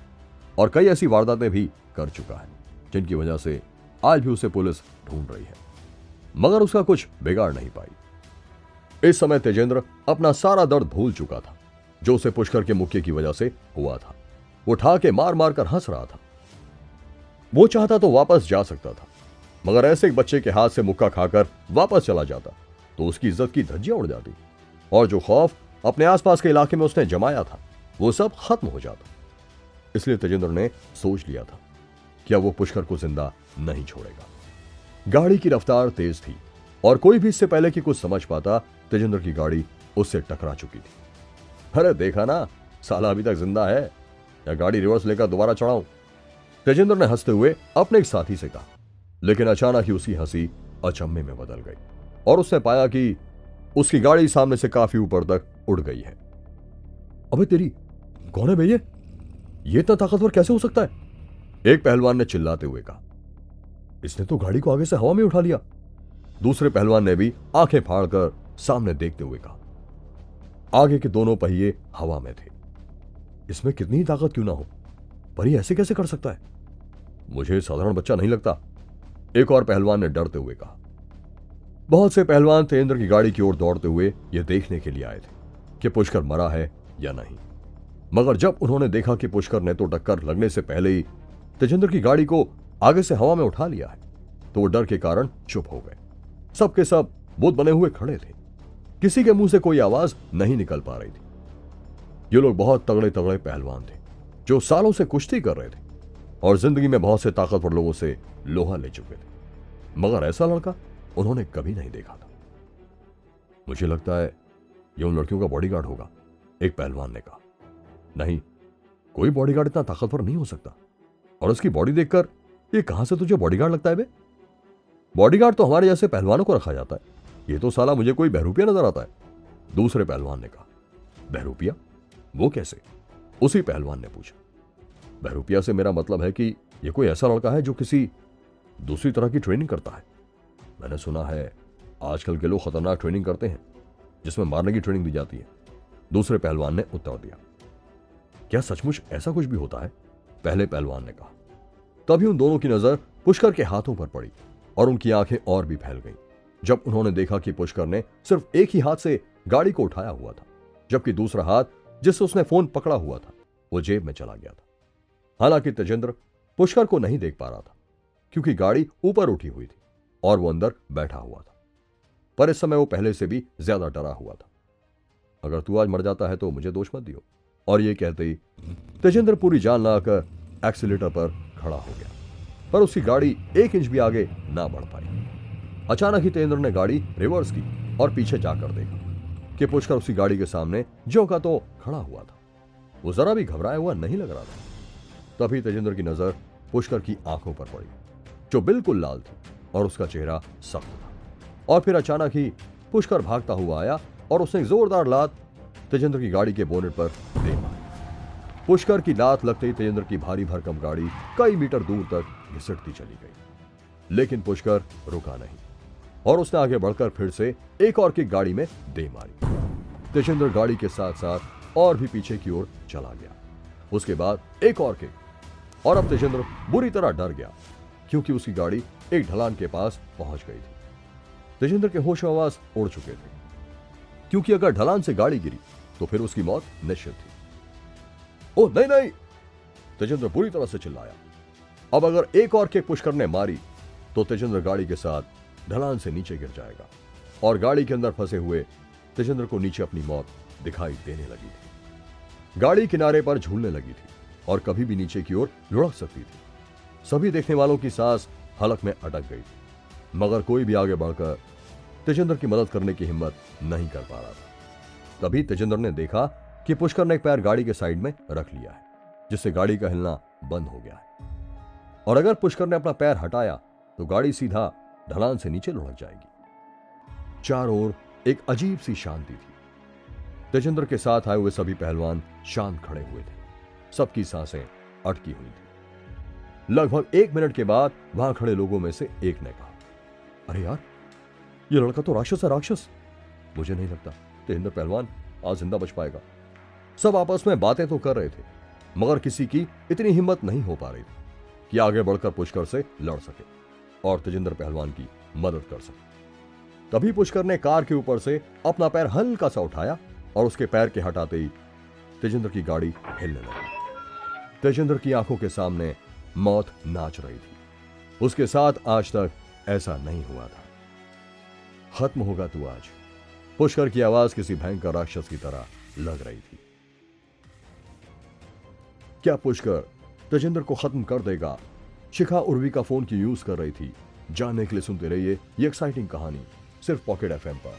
और कई ऐसी वारदातें भी कर चुका है जिनकी वजह से आज भी उसे पुलिस ढूंढ रही है, मगर उसका कुछ बिगाड़ नहीं पाई। इस समय तेजेंद्र अपना सारा दर्द भूल चुका था जो उसे पुष्कर के मुक्के की वजह से हुआ था। वो ठाके मार मार कर हंस रहा था। वो चाहता तो वापस जा सकता था, मगर ऐसे एक बच्चे के हाथ से मुक्का खाकर वापस चला जाता तो उसकी इज्जत की धज्जियां उड़ जाती और जो खौफ अपने आसपास के इलाके में उसने जमाया था वो सब खत्म हो जाता। इसलिए तेजेंद्र ने सोच लिया था कि अब वो पुष्कर को जिंदा नहीं छोड़ेगा। गाड़ी की रफ्तार तेज थी और कोई भी इससे पहले कि कुछ समझ पाता, तेजेंद्र की गाड़ी उससे टकरा चुकी थी। अरे देखा ना, साला अभी तक जिंदा है, या गाड़ी रिवर्स लेकर दोबारा चढ़ाऊं? तेजेंद्र ने हंसते हुए अपने एक साथी से कहा, लेकिन अचानक ही उसकी हंसी अचंभे में बदल गई और उसने पाया कि उसकी गाड़ी सामने से काफी ऊपर तक उड़ गई है। अबे तेरी, कौन है भैया? ये इतना ताकतवर कैसे हो सकता है? एक पहलवान ने चिल्लाते हुए कहा। इसने तो गाड़ी को आगे से हवा में उठा लिया। दूसरे पहलवान ने भी आंखें फाड़कर सामने देखते हुए कहा। आगे के दोनों पहिए हवा में थे। इसमें कितनी ही ताकत क्यों ना हो, पर ये ऐसे कैसे कर सकता है? मुझे साधारण बच्चा नहीं लगता, एक और पहलवान ने डरते हुए कहा। बहुत से पहलवान तेजेंद्र की गाड़ी की ओर दौड़ते हुए यह देखने के लिए आए थे कि पुष्कर मरा है या नहीं, मगर जब उन्होंने देखा कि पुष्कर ने तो टक्कर लगने से पहले ही तेजेंद्र की गाड़ी को आगे से हवा में उठा लिया है, तो वो डर के कारण चुप हो गए। सबके सब बुत बने हुए खड़े थे। किसी के मुंह से कोई आवाज नहीं निकल पा रही थी। ये लोग बहुत तगड़े तगड़े पहलवान थे जो सालों से कुश्ती कर रहे थे और जिंदगी में बहुत से ताकतवर लोगों से लोहा ले चुके थे, मगर ऐसा लड़का उन्होंने कभी नहीं देखा था। मुझे लगता है ये उन लड़कियों का बॉडीगार्ड होगा, एक पहलवान ने कहा। नहीं, कोई बॉडीगार्ड इतना ताकतवर नहीं हो सकता, और उसकी बॉडी देखकर ये कहां से तुझे बॉडीगार्ड लगता है बे? बॉडीगार्ड तो हमारे जैसे पहलवानों को रखा जाता है, ये तो साला मुझे कोई बहरूपिया नजर आता है। दूसरे पहलवान ने कहा। बहरूपिया? वो कैसे? उसी पहलवान ने पूछा। बहरूपिया से मेरा मतलब है कि ये कोई ऐसा लड़का है जो किसी दूसरी तरह की ट्रेनिंग करता है। मैंने सुना है आजकल के लोग खतरनाक ट्रेनिंग करते हैं जिसमें मारने की ट्रेनिंग दी जाती है। दूसरे पहलवान ने उत्तर दिया। क्या सचमुच ऐसा कुछ भी होता है? पहले पहलवान ने कहा। तभी उन दोनों की नजर पुष्कर के हाथों पर पड़ी और उनकी आंखें और भी फैल गईं जब उन्होंने देखा कि पुष्कर ने सिर्फ एक ही हाथ से गाड़ी को उठाया हुआ था, जबकि दूसरा हाथ जिससे उसने फोन पकड़ा हुआ था वो जेब में चला गया था। हालांकि तेजेंद्र पुष्कर को नहीं देख पा रहा था क्योंकि गाड़ी ऊपर उठी हुई थी और वो अंदर बैठा हुआ था, पर इस समय वो पहले से भी ज्यादा डरा हुआ था। अगर तू आज मर जाता है तो मुझे दोष मत दियो। और ये कहते ही तेजेंद्र पूरी जान लगाकर एक्सीलेटर पर खड़ा हो गया, पर उसकी गाड़ी 1 इंच भी आगे ना बढ़ पाई। अचानक ही तेजेंद्र ने गाड़ी रिवर्स की और पीछे जाकर देखा कि पुष्कर उसकी गाड़ी के सामने ज्यों का तो खड़ा हुआ था। वो जरा भी घबराया हुआ नहीं लग रहा था। तभी तेजेंद्र की नजर पुष्कर की आंखों पर पड़ी जो बिल्कुल लाल थी और उसका चेहरा सख्त था। और फिर अचानक ही पुष्कर भागता हुआ आया और उसने एक जोरदार लात तेजेंद्र की गाड़ी के बोनेट पर दे मारी। पुष्कर की लात लगते ही तेजेंद्र की भारी भरकम गाड़ी कई मीटर दूर तक घिसटती चली गई, लेकिन पुष्कर रुका नहीं और उसने आगे बढ़कर फिर से एक और किक गाड़ी में दे मारी। तेजेंद्र गाड़ी के साथ साथ और भी पीछे की ओर चला गया। उसके बाद एक और किक, और अब तेजेंद्र बुरी तरह डर गया क्योंकि उसकी गाड़ी एक ढलान के पास पहुंच गई थी। तेजेंद्र के होश आवाज उड़ चुके थे क्योंकि अगर ढलान से गाड़ी गिरी तो फिर उसकी मौत निश्चित थी। ओह नहीं नहीं, तेजेंद्र बुरी तरह से चिल्लाया। अब अगर एक और किक पुष्कर ने मारी तो तेजेंद्र गाड़ी के साथ ढलान से नीचे गिर जाएगा और गाड़ी के अंदर फंसे हुए तेजेंद्र को नीचे अपनी मौत दिखाई देने लगी थी। गाड़ी किनारे पर झूलने लगी थी और कभी भी नीचे की ओर लुढ़क सकती थी। सभी देखने वालों की सांस हलक में अटक गई थी, मगर कोई भी आगे बढ़कर तेजिंदर की मदद करने की हिम्मत नहीं कर पा रहा था। तभी तेजिंदर ने देखा कि पुष्कर ने एक पैर गाड़ी के साइड में रख लिया है, जिससे गाड़ी का हिलना बंद हो गया है, और अगर पुष्कर ने अपना पैर हटाया तो गाड़ी सीधा ढलान से नीचे लुढ़क जाएगी। चारों ओर एक अजीब सी शांति थी। तेजिंदर के साथ आए हुए सभी पहलवान शांत खड़े हुए थे, सबकी सांसें अटकी हुई थी। लगभग 1 मिनट के बाद वहां खड़े लोगों में से एक ने कहा, अरे यार, ये लड़का तो राक्षस है, राक्षस। मुझे नहीं लगता तेजिंदर पहलवान आज जिंदा बच पाएगा। सब आपस में बातें तो कर रहे थे, मगर किसी की इतनी हिम्मत नहीं हो पा रही थी कि आगे बढ़कर पुष्कर से लड़ सके और तेजिंदर पहलवान की मदद कर सके। तभी पुष्कर ने कार के ऊपर से अपना पैर हल्का सा उठाया और उसके पैर के हटाते ही तेजिंदर की गाड़ी हिलने लगी। तेजिंदर की आंखों के सामने मौत नाच रही थी। उसके साथ आज तक ऐसा नहीं हुआ था। खत्म होगा तू आज, पुष्कर की आवाज किसी भयंकर राक्षस की तरह लग रही थी। क्या पुष्कर तेजिंदर को खत्म कर देगा? शिखा उर्वी का फोन की यूज कर रही थी। जानने के लिए सुनते रहिए ये एक्साइटिंग कहानी सिर्फ पॉकेट एफएम पर।